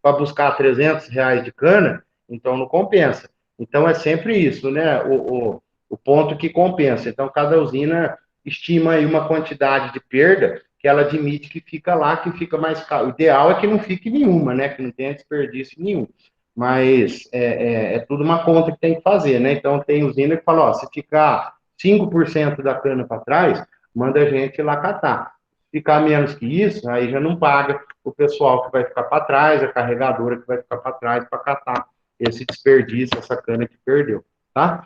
para buscar R$ 300 de cana, então não compensa. Então, é sempre isso, né? O ponto que compensa. Então, cada usina estima aí uma quantidade de perda que ela admite que fica lá, que fica mais caro. O ideal é que não fique nenhuma, né? Que não tenha desperdício nenhum. Mas é tudo uma conta que tem que fazer, né? Então tem usina que fala, ó, se ficar 5% da cana para trás, manda a gente lá catar. Se ficar menos que isso, aí já não paga o pessoal que vai ficar para trás, a carregadora que vai ficar para trás para catar esse desperdício, essa cana que perdeu, tá?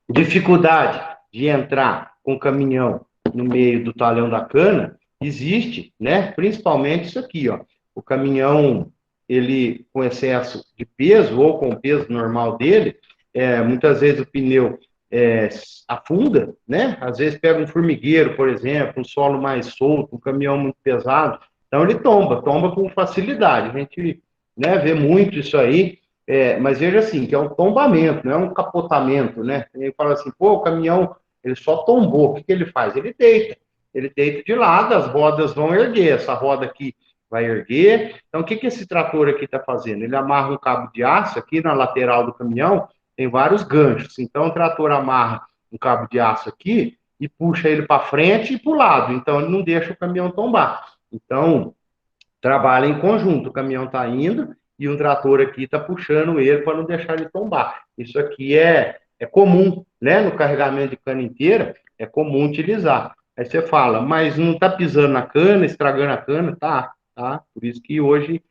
Dificuldade de entrar com o caminhão no meio do talhão da cana existe, né? Principalmente isso aqui, ó. O caminhão, ele com excesso de peso ou com o peso normal dele, muitas vezes o pneu afunda, né? Às vezes pega um formigueiro, por exemplo, um solo mais solto, um caminhão muito pesado, então ele tomba com facilidade. A gente, né, vê muito isso aí. Mas veja assim, que é um tombamento, não é um capotamento, né? Ele fala assim, pô, o caminhão, ele só tombou, o que ele faz? Ele deita de lado, as rodas vão erguer, essa roda aqui vai erguer. Então, o que esse trator aqui está fazendo? Ele amarra um cabo de aço aqui na lateral do caminhão, tem vários ganchos. Então, o trator amarra um cabo de aço aqui e puxa ele para frente e para o lado. Então, ele não deixa o caminhão tombar. Então, trabalha em conjunto. O caminhão está indo e um trator aqui está puxando ele para não deixar ele tombar. Isso aqui é comum, né? No carregamento de cana inteira, é comum utilizar. Aí você fala, mas não está pisando na cana, estragando a cana? Tá. Por isso que hoje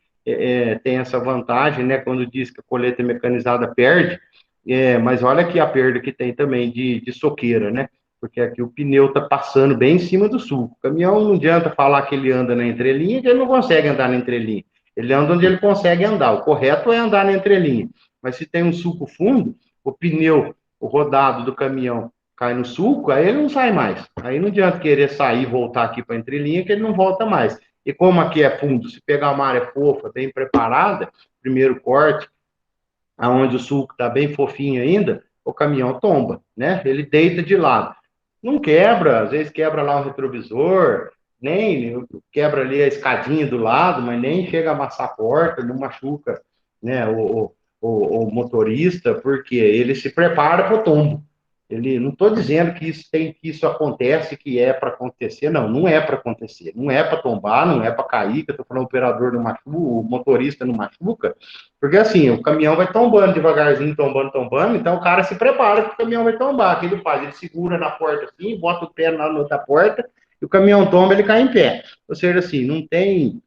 tem essa vantagem, né? Quando diz que a colheita mecanizada perde, mas olha aqui a perda que tem também de soqueira, né? Porque aqui o pneu está passando bem em cima do sulco. O caminhão não adianta falar que ele anda na entrelinha, que ele não consegue andar na entrelinha. Ele anda onde ele consegue andar. O correto é andar na entrelinha. Mas se tem um sulco fundo, o pneu, o rodado do caminhão cai no sulco, aí ele não sai mais. Aí não adianta querer sair e voltar aqui para a entrelinha, que ele não volta mais. E como aqui é fundo, se pegar uma área fofa, bem preparada, primeiro corte, aonde o sulco está bem fofinho ainda, o caminhão tomba, né? Ele deita de lado. Não quebra, às vezes quebra lá um retrovisor, nem quebra ali a escadinha do lado, mas nem chega a amassar a porta, não machuca, né, o motorista, porque ele se prepara para o tombo. Ele, não estou dizendo que isso acontece, que é para acontecer, não é para acontecer, não é para tombar, não é para cair, que eu estou falando o operador não machuca, o motorista não machuca, porque assim, o caminhão vai tombando devagarzinho, tombando, então o cara se prepara que o caminhão vai tombar. O que ele faz? Ele segura na porta assim, bota o pé na outra porta, e o caminhão tomba, ele cai em pé. Ou seja, assim, não tem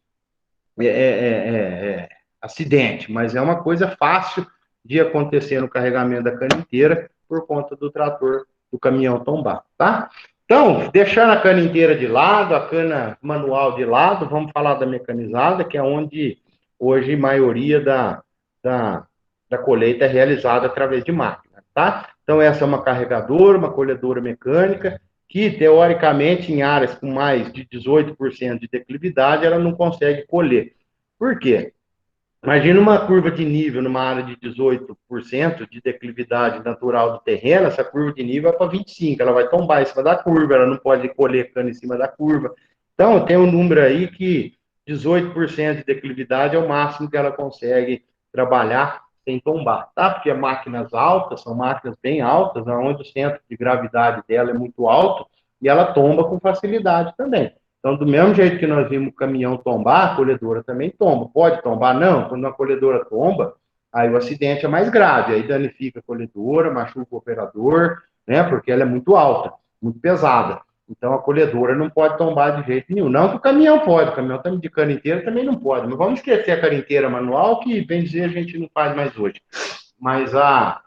acidente, mas é uma coisa fácil de acontecer no carregamento da cana inteira por conta do trator, do caminhão tombar, tá? Então, deixando a cana inteira de lado, a cana manual de lado, vamos falar da mecanizada, que é onde hoje a maioria da, da colheita é realizada através de máquina, tá? Então, essa é uma carregadora, uma colhedora mecânica, que, teoricamente, em áreas com mais de 18% de declividade, ela não consegue colher. Por quê? Imagina uma curva de nível numa área de 18% de declividade natural do terreno, essa curva de nível é para 25%, ela vai tombar em cima da curva, ela não pode colher cana em cima da curva. Então, tem um número aí que 18% de declividade é o máximo que ela consegue trabalhar sem tombar, tá? Porque máquinas altas, são máquinas bem altas, onde o centro de gravidade dela é muito alto, e ela tomba com facilidade também. Então, do mesmo jeito que nós vimos o caminhão tombar, a colhedora também tomba. Pode tombar? Não. Quando a colhedora tomba, aí o acidente é mais grave. Aí danifica a colhedora, machuca o operador, né? Porque ela é muito alta, muito pesada. Então, a colhedora não pode tombar de jeito nenhum. Não que o caminhão pode, o caminhão também de cana inteira também não pode. Mas vamos esquecer a cana inteira manual, que, bem dizer, a gente não faz mais hoje. Mas a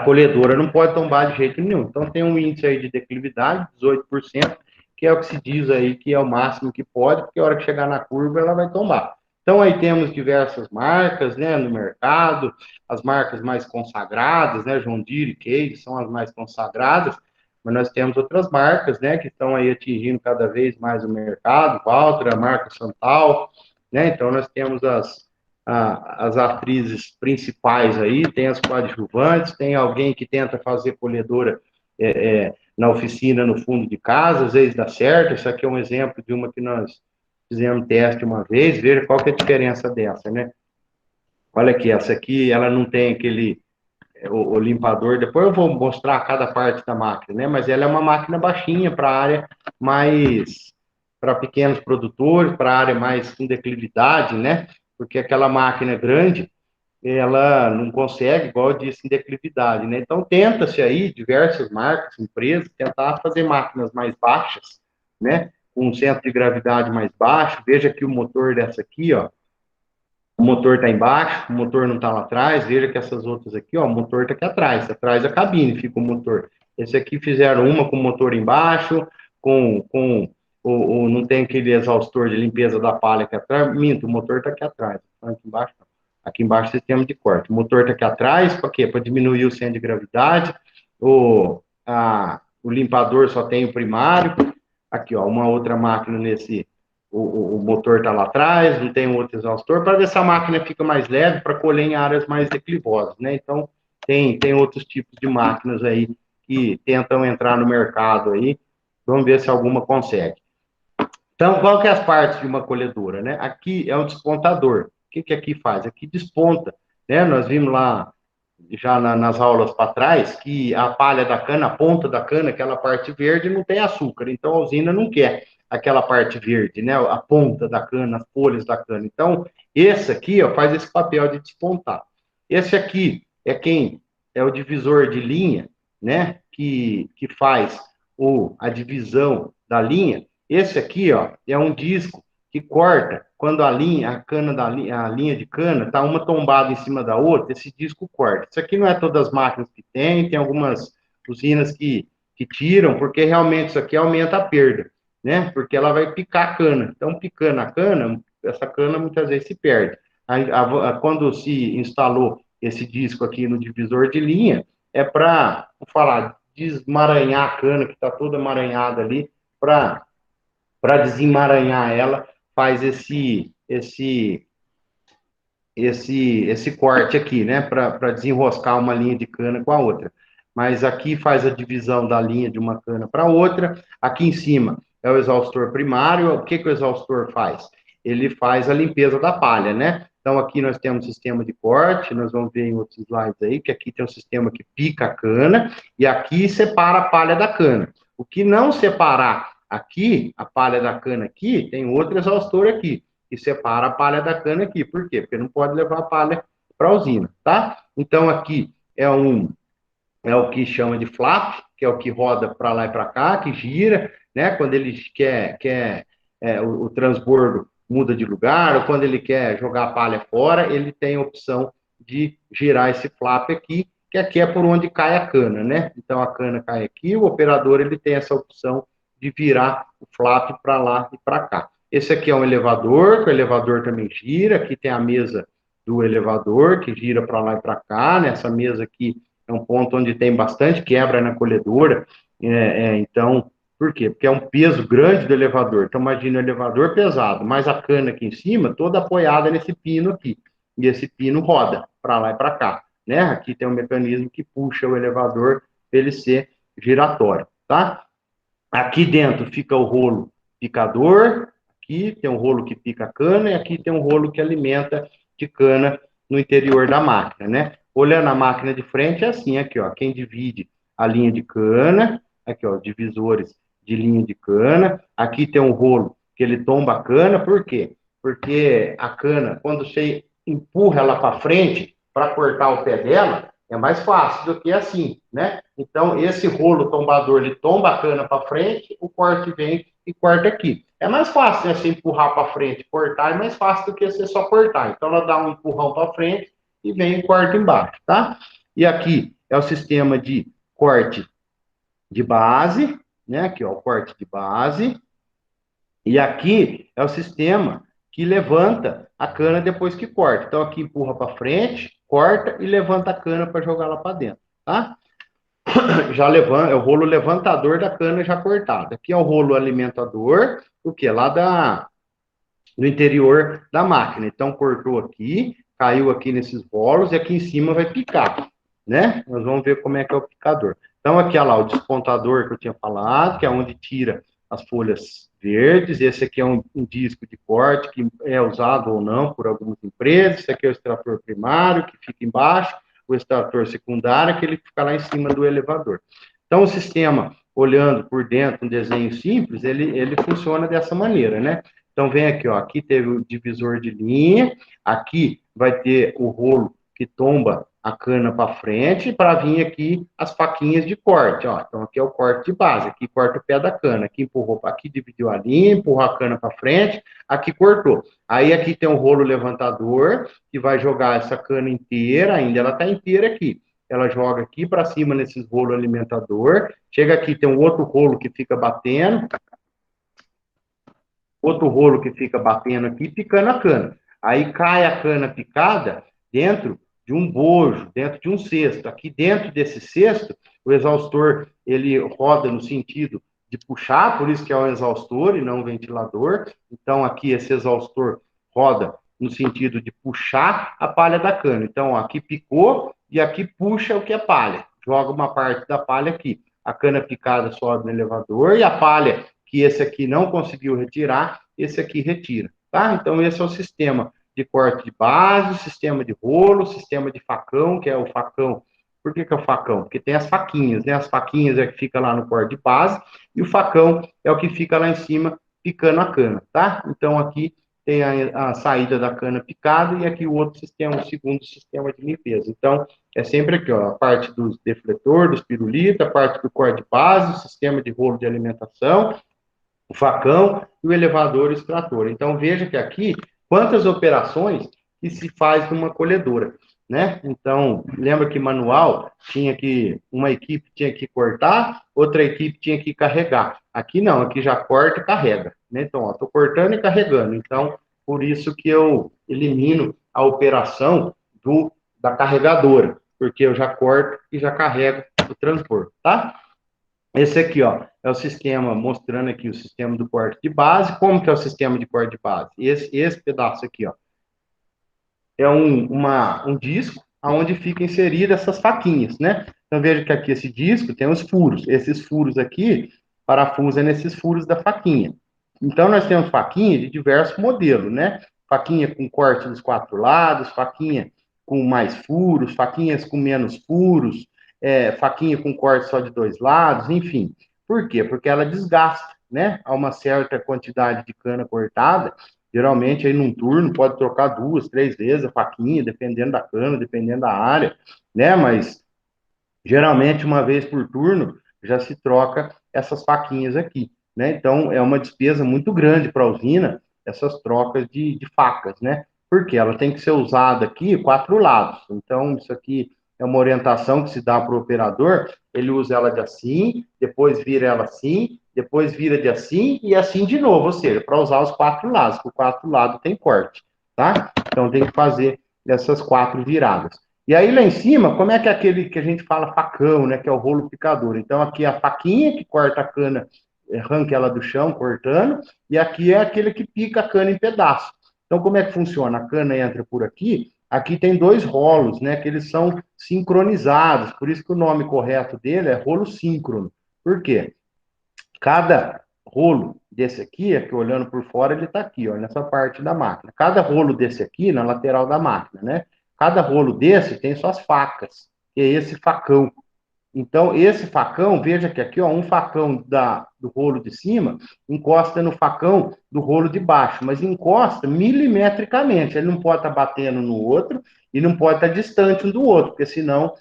colhedora não pode tombar de jeito nenhum. Então, tem um índice aí de declividade, 18%, que é o que se diz aí que é o máximo que pode, porque a hora que chegar na curva ela vai tombar. Então, aí temos diversas marcas, né, no mercado, as marcas mais consagradas, né, John Deere e Case são as mais consagradas, mas nós temos outras marcas, né, que estão aí atingindo cada vez mais o mercado, Valtra, a marca Santal, né, então nós temos as atrizes principais aí, tem as coadjuvantes, tem alguém que tenta fazer colhedora na oficina, no fundo de casa, às vezes dá certo, isso aqui é um exemplo de uma que nós fizemos teste uma vez, veja qual que é a diferença dessa, né? Olha aqui, essa aqui, ela não tem aquele, o limpador, depois eu vou mostrar cada parte da máquina, né? Mas ela é uma máquina baixinha para a área mais, para pequenos produtores, para a área mais com declividade, né? Porque aquela máquina grande, ela não consegue, igual eu disse, em declividade, né? Então, tenta-se aí, diversas marcas, empresas, tentar fazer máquinas mais baixas, né? Com um centro de gravidade mais baixo. Veja que o motor dessa aqui, ó, o motor está embaixo, o motor não está lá atrás. Veja que essas outras aqui, ó, o motor está aqui atrás da cabine fica o motor. Esse aqui fizeram uma com o motor embaixo, não tem aquele exaustor de limpeza da palha aqui atrás. Minto, o motor está aqui atrás. Aqui embaixo, não. Aqui embaixo, sistema de corte. O motor está aqui atrás, para quê? Para diminuir o centro de gravidade. O limpador só tem o primário. Aqui, ó, uma outra máquina nesse. O motor está lá atrás, não tem um outro exaustor, para ver se a máquina fica mais leve para colher em áreas mais declivosas, né? Então, tem outros tipos de máquinas aí que tentam entrar no mercado aí. Vamos ver se alguma consegue. Então, qual que é as partes de uma colhedora, né? Aqui é o despontador. O que aqui faz? Aqui desponta, né? Nós vimos lá já nas aulas para trás que a palha da cana, a ponta da cana, aquela parte verde, não tem açúcar. Então, a usina não quer aquela parte verde, né? A ponta da cana, as folhas da cana. Então, esse aqui, ó, faz esse papel de despontar. Esse aqui é quem é o divisor de linha, né? Que faz a divisão da linha. Esse aqui, ó, é um disco que corta quando a cana a linha de cana tá uma tombada em cima da outra, esse disco corta. Isso aqui não é todas as máquinas que tem algumas usinas que tiram, porque realmente isso aqui aumenta a perda, né? Porque ela vai picar a cana. Então, picando a cana, essa cana muitas vezes se perde. Quando se instalou esse disco aqui no divisor de linha, é para, vou falar, desmaranhar a cana que está toda emaranhada ali, para desemaranhar ela, faz esse corte aqui, né, para desenroscar uma linha de cana com a outra. Mas aqui faz a divisão da linha de uma cana para outra. Aqui em cima é o exaustor primário. O que o exaustor faz? Ele faz a limpeza da palha, né? Então, aqui nós temos um sistema de corte, nós vamos ver em outros slides aí, que aqui tem um sistema que pica a cana, e aqui separa a palha da cana. O que não separar aqui, a palha da cana aqui, tem outro exaustor aqui e separa a palha da cana aqui. Por quê? Porque não pode levar a palha para a usina, tá? Então, aqui é o que chama de flap, que é o que roda para lá e para cá, que gira, né? Quando ele quer o transbordo muda de lugar, ou quando ele quer jogar a palha fora, ele tem a opção de girar esse flap aqui, que aqui é por onde cai a cana, né? Então, a cana cai aqui, o operador ele tem essa opção de virar o flap para lá e para cá. Esse aqui é um elevador, que o elevador também gira. Aqui tem a mesa do elevador, que gira para lá e para cá. Nessa mesa aqui é um ponto onde tem bastante quebra na colhedora. Então, por quê? Porque é um peso grande do elevador. Então, imagina o elevador pesado, mas a cana aqui em cima, toda apoiada nesse pino aqui. E esse pino roda para lá e para cá. Né? Aqui tem um mecanismo que puxa o elevador para ele ser giratório, tá? Aqui dentro fica o rolo picador, aqui tem um rolo que pica a cana, e aqui tem um rolo que alimenta de cana no interior da máquina, né? Olhando a máquina de frente, é assim, aqui, ó, quem divide a linha de cana, aqui, ó, divisores de linha de cana, aqui tem um rolo que ele tomba a cana, por quê? Porque a cana, quando você empurra ela para frente, para cortar o pé dela, é mais fácil do que assim, né? Então, esse rolo tombador, ele tomba a cana para frente, o corte vem e corta aqui. É mais fácil, né, você empurrar para frente, cortar, é mais fácil do que você só cortar. Então, ela dá um empurrão para frente e vem e corta embaixo, tá? E aqui é o sistema de corte de base, né? Aqui, ó, o corte de base. E aqui é o sistema que levanta a cana depois que corta. Então aqui empurra para frente, corta e levanta a cana para jogar lá para dentro, tá? Já levanta, é o rolo levantador da cana já cortada. Aqui é o rolo alimentador, o que? Lá do interior da máquina. Então cortou aqui, caiu aqui nesses bolos e aqui em cima vai picar, né? Nós vamos ver como é que é o picador. Então aqui, olha lá, o despontador que eu tinha falado, que é onde tira as folhas verdes. Esse aqui é um disco de corte que é usado ou não por algumas empresas. Esse aqui é o extrator primário, que fica embaixo. O extrator secundário, aquele que fica lá em cima do elevador. Então, o sistema, olhando por dentro, um desenho simples, ele funciona dessa maneira, né? Então, vem aqui, ó, aqui teve o divisor de linha, aqui vai ter o rolo que tomba a cana para frente, para vir aqui as faquinhas de corte, ó. Então, aqui é o corte de base, aqui corta o pé da cana, aqui empurrou, aqui dividiu a linha, empurrou a cana para frente, aqui cortou. Aí, aqui tem o rolo levantador, que vai jogar essa cana inteira, ainda ela está inteira aqui. Ela joga aqui para cima nesses rolo alimentador, chega aqui, tem um outro rolo que fica batendo, outro rolo que fica batendo aqui, picando a cana. Aí cai a cana picada dentro de um bojo, dentro de um cesto. Aqui dentro desse cesto, o exaustor, ele roda no sentido de puxar, por isso que é um exaustor e não um ventilador. Então, aqui esse exaustor roda no sentido de puxar a palha da cana. Então, aqui picou e aqui puxa o que é palha. Joga uma parte da palha aqui. A cana picada sobe no elevador e a palha que esse aqui não conseguiu retirar, esse aqui retira, tá? Então, esse é o sistema de corte de base, o sistema de rolo, o sistema de facão, que é o facão. Por que é o facão? Porque tem as faquinhas, né? As faquinhas é que fica lá no corte de base e o facão é o que fica lá em cima picando a cana, tá? Então, aqui tem a saída da cana picada e aqui o outro sistema, o segundo sistema de limpeza. Então, é sempre aqui, ó, a parte dos defletor, dos pirulita, a parte do corte de base, o sistema de rolo de alimentação, o facão e o elevador extrator. Então, veja que aqui, quantas operações que se faz numa colhedora, né? Então, lembra que manual tinha que, uma equipe tinha que cortar, outra equipe tinha que carregar. Aqui não, aqui já corta e carrega, né? Então, ó, tô cortando e carregando. Então, por isso que eu elimino a operação da carregadora, porque eu já corto e já carrego o transporte, tá? Esse aqui, ó, é o sistema, mostrando aqui o sistema do corte de base. Como que é o sistema de corte de base? Esse pedaço aqui, ó, é um disco onde fica inserida essas faquinhas, né? Então, veja que aqui esse disco tem os furos. Esses furos aqui, parafuso é nesses furos da faquinha. Então, nós temos faquinha de diversos modelos, né? Faquinha com corte dos quatro lados, faquinha com mais furos, faquinhas com menos furos, faquinha com corte só de dois lados, enfim. Por quê? Porque ela desgasta, né? A uma certa quantidade de cana cortada, geralmente aí num turno pode trocar duas, três vezes a faquinha, dependendo da cana, dependendo da área, né? Mas geralmente uma vez por turno já se troca essas faquinhas aqui, né? Então é uma despesa muito grande para a usina essas trocas de facas, né? Porque ela tem que ser usada aqui quatro lados. Então isso aqui é uma orientação que se dá para o operador, ele usa ela de assim, depois vira ela assim, depois vira de assim e assim de novo, ou seja, para usar os quatro lados, porque o quatro lados tem corte, tá? Então tem que fazer essas quatro viradas. E aí lá em cima, como é que é aquele que a gente fala facão, né? Que é o rolo picador. Então aqui é a faquinha que corta a cana, arranca ela do chão, cortando, e aqui é aquele que pica a cana em pedaços. Então como é que funciona? A cana entra por aqui, aqui tem dois rolos, né? Que eles são sincronizados, por isso que o nome correto dele é rolo síncrono. Por quê? Cada rolo desse aqui, aqui olhando por fora, ele está aqui, ó, nessa parte da máquina. Cada rolo desse aqui, na lateral da máquina, né? Cada rolo desse tem suas facas, que é esse facão. Então, esse facão, veja que aqui, ó, um facão do rolo de cima encosta no facão do rolo de baixo, mas encosta milimetricamente. Ele não pode estar batendo no outro e não pode estar distante um do outro, porque senão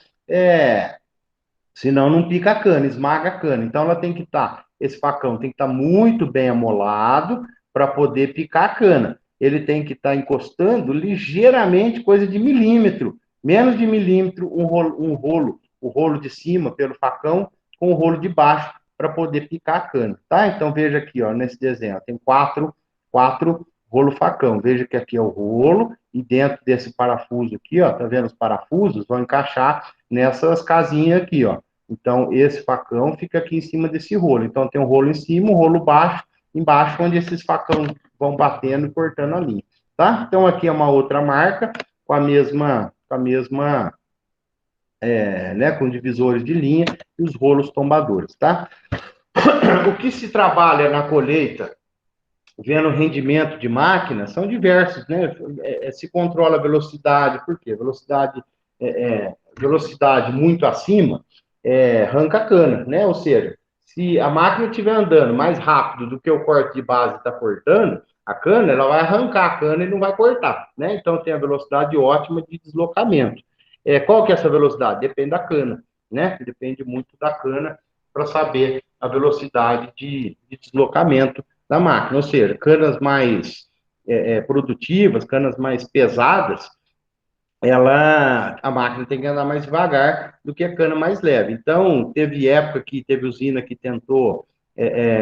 não pica a cana, esmaga a cana. Então ela tem que estar, esse facão tem que estar muito bem amolado para poder picar a cana. Ele tem que estar encostando ligeiramente, coisa de milímetro, menos de milímetro, o rolo de cima pelo facão com o rolo de baixo para poder picar a cana, tá? Então veja aqui, ó, nesse desenho, ó, tem quatro rolo facão. Veja que aqui é o rolo, e dentro desse parafuso aqui, ó, tá vendo os parafusos? Vão encaixar nessas casinhas aqui, ó. Então, esse facão fica aqui em cima desse rolo. Então, tem um rolo em cima, um rolo baixo, embaixo, onde esses facões vão batendo e cortando a linha, tá? Então, aqui é uma outra marca, com divisores de linha e os rolos tombadores, tá? O que se trabalha na colheita, vendo o rendimento de máquina, são diversos, né? Se controla a velocidade, por quê? Velocidade muito acima, arranca a cana, né? Ou seja, se a máquina estiver andando mais rápido do que o corte de base está cortando, a cana, ela vai arrancar a cana e não vai cortar, né? Então, tem a velocidade ótima de deslocamento. Qual que é essa velocidade? Depende da cana, né? Depende muito da cana para saber a velocidade de deslocamento da máquina. Ou seja, canas mais produtivas, canas mais pesadas, a máquina tem que andar mais devagar do que a cana mais leve. Então, teve usina que tentou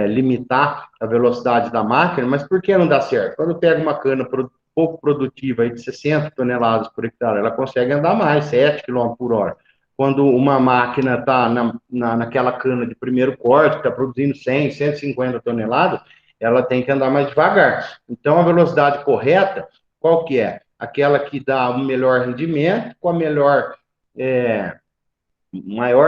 limitar a velocidade da máquina, mas por que não dá certo? Quando pega uma cana pouco produtiva, aí de 60 toneladas por hectare, ela consegue andar mais, 7 km por hora. Quando uma máquina está naquela cana de primeiro corte, está produzindo 100, 150 toneladas, ela tem que andar mais devagar. Então, a velocidade correta, qual que é? Aquela que dá o melhor rendimento, com a maior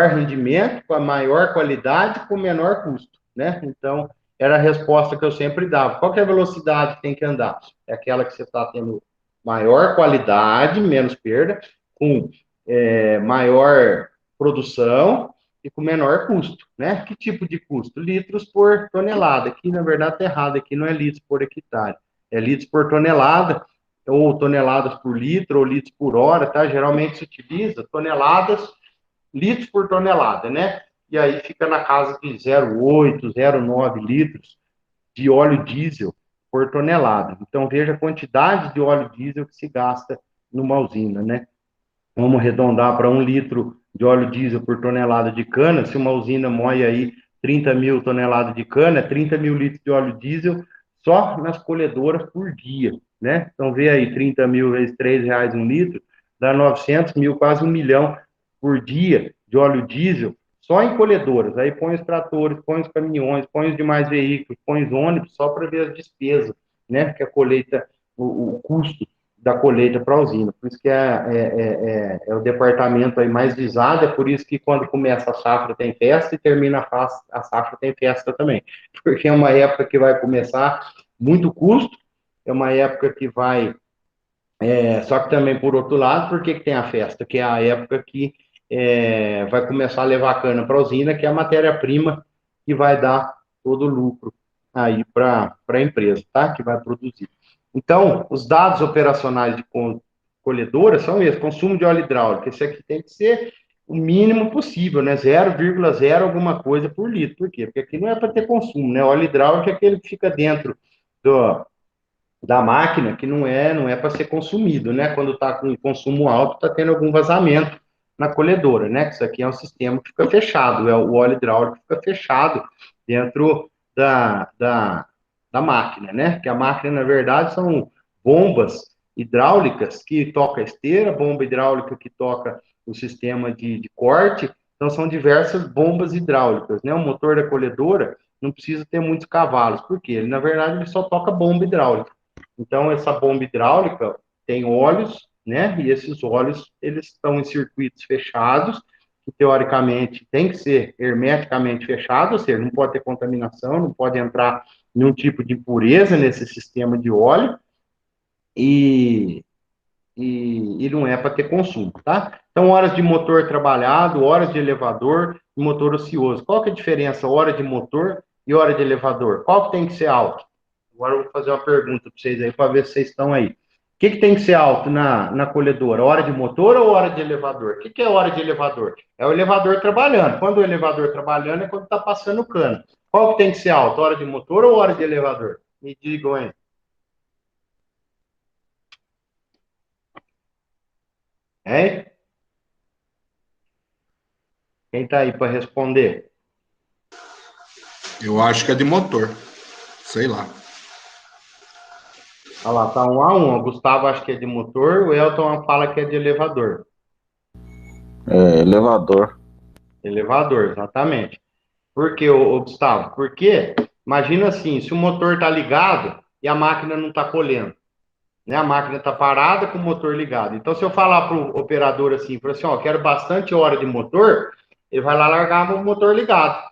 rendimento, com a maior qualidade, com o menor custo, né? Então, era a resposta que eu sempre dava. Qual que é a velocidade que tem que andar? É aquela que você está tendo maior qualidade, menos perda, com maior produção e com menor custo, né? Que tipo de custo? Litros por tonelada. Aqui, na verdade, está errado. Aqui não é litros por hectare. É litros por tonelada, ou toneladas por litro, ou litros por hora, tá? Geralmente se utiliza toneladas, litros por tonelada, né? E aí fica na casa de 0,8, 0,9 litros de óleo diesel por tonelada. Então, veja a quantidade de óleo diesel que se gasta numa usina, né? Vamos arredondar para 1 litro de óleo diesel por tonelada de cana. Se uma usina moe aí 30 mil toneladas de cana, 30 mil litros de óleo diesel só nas colhedoras por dia, né? Então, vê aí, 30 mil vezes R$ 3 um litro, dá 900 mil, quase 1 milhão por dia de óleo diesel só em colhedoras. Aí põe os tratores, põe os caminhões, põe os demais veículos, põe os ônibus, só para ver as despesas, né? Que a colheita, o custo da colheita para a usina. Por isso que é o departamento aí mais visado, é por isso que quando começa a safra tem festa e termina a safra tem festa também. Porque é uma época que vai começar muito custo, é uma época que vai... só que também, por outro lado, por que tem a festa? Que é a época que vai começar a levar a cana para a usina, que é a matéria-prima que vai dar todo o lucro aí para a empresa, tá? Que vai produzir. Então, os dados operacionais de colhedora são esses: consumo de óleo hidráulico. Esse aqui tem que ser o mínimo possível, né? 0,0 alguma coisa por litro. Por quê? Porque aqui não é para ter consumo, né? Óleo hidráulico é aquele que fica dentro da máquina, que não é para ser consumido, né? Quando está com consumo alto, está tendo algum vazamento na colhedora, né? Isso aqui é um sistema que fica fechado, o óleo hidráulico fica fechado dentro da máquina, né? Que a máquina, na verdade, são bombas hidráulicas que toca a esteira, bomba hidráulica que toca o sistema de corte, então são diversas bombas hidráulicas, né? O motor da colhedora não precisa ter muitos cavalos, porque ele, na verdade, ele só toca bomba hidráulica. Então, essa bomba hidráulica tem óleos, né? E esses óleos, eles estão em circuitos fechados, que teoricamente tem que ser hermeticamente fechado, ou seja, não pode ter contaminação, não pode entrar nenhum tipo de impureza nesse sistema de óleo, e, e não é para ter consumo, tá? Então, horas de motor trabalhado, horas de elevador e motor ocioso. Qual que é a diferença, hora de motor e hora de elevador? Qual que tem que ser alto? Agora eu vou fazer uma pergunta para vocês aí, para ver se vocês estão aí. O que tem que ser alto na colhedora? Hora de motor ou hora de elevador? O que é hora de elevador? É o elevador trabalhando. Quando o elevador trabalhando é quando está passando o cano. Qual que tem que ser alto? Hora de motor ou hora de elevador? Me digam aí. Hein? Quem está aí para responder? Eu acho que é de motor. Sei lá. Olha lá, tá 1-1. O Gustavo acho que é de motor, o Elton fala que é de elevador. É, elevador. Elevador, exatamente. Por quê, ô Gustavo? Porque, imagina assim, se o motor tá ligado e a máquina não tá colhendo, né? A máquina tá parada com o motor ligado. Então, se eu falar pro operador assim, para assim, ó, quero bastante hora de motor, ele vai lá largar o motor ligado.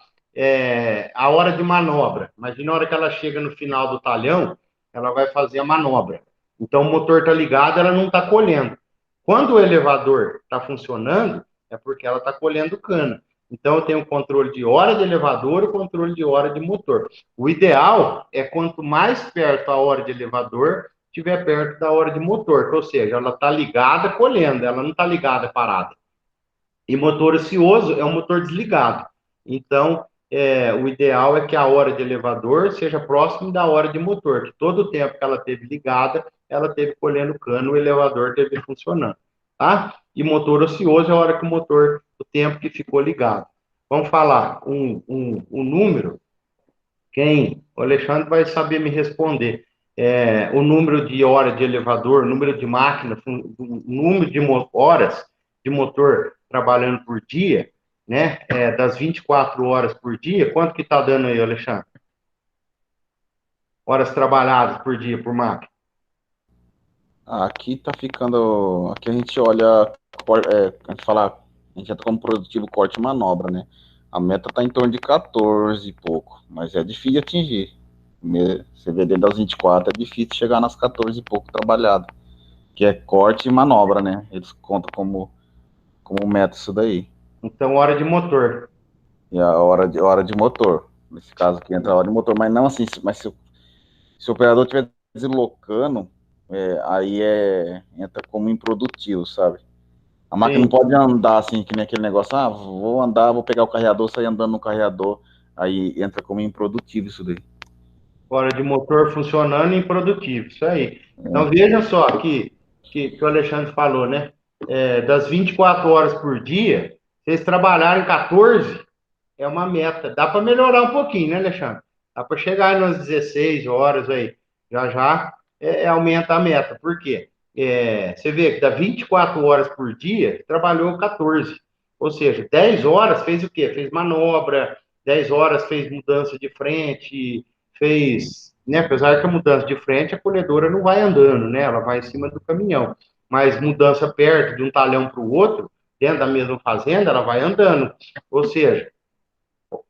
A hora de manobra. Imagina a hora que ela chega no final do talhão, ela vai fazer a manobra. Então, o motor está ligado, ela não está colhendo. Quando o elevador está funcionando, é porque ela está colhendo cana. Então, eu tenho o controle de hora de elevador e o controle de hora de motor. O ideal é quanto mais perto a hora de elevador, estiver perto da hora de motor. Ou seja, ela está ligada colhendo, ela não está ligada parada. E motor ocioso é um motor desligado. Então, o ideal é que a hora de elevador seja próximo da hora de motor, que todo o tempo que ela teve ligada, ela teve colhendo cano, o elevador teve funcionando, tá? E motor ocioso é a hora que o motor, o tempo que ficou ligado. Vamos falar um número, o Alexandre vai saber me responder. O número de hora de elevador, número de máquina, número de horas de motor trabalhando por dia, né? Das 24 horas por dia, quanto que está dando aí, Alexandre? Horas trabalhadas por dia por máquina. Ah, aqui tá ficando. Aqui a gente olha. A gente fala. A gente entra como produtivo corte e manobra, né? A meta tá em torno de 14 e pouco, mas é difícil de atingir. CVD das 24 é difícil chegar nas 14 e pouco trabalhado, que é corte e manobra, né? Eles contam como meta isso daí. Então, hora de motor. E a hora de motor. Nesse caso aqui entra a hora de motor, mas não assim, mas se o operador estiver deslocando, aí entra como improdutivo, sabe? A máquina não Sim. pode andar assim, que nem aquele negócio, vou andar, vou pegar o carreador, sair andando no carreador, aí entra como improdutivo isso daí. Hora de motor funcionando e improdutivo, isso aí. Então, veja só que o Alexandre falou, né? Das 24 horas por dia, vocês trabalharem 14, é uma meta. Dá para melhorar um pouquinho, né, Alexandre? Dá para chegar nas 16 horas aí. Já já aumenta a meta. Por quê? Você vê que dá 24 horas por dia, trabalhou 14. Ou seja, 10 horas fez o quê? Fez manobra, 10 horas fez mudança de frente, fez, né? Apesar que a mudança de frente, a colhedora não vai andando, né? Ela vai em cima do caminhão. Mas mudança perto de um talhão para o outro, dentro da mesma fazenda, ela vai andando. Ou seja,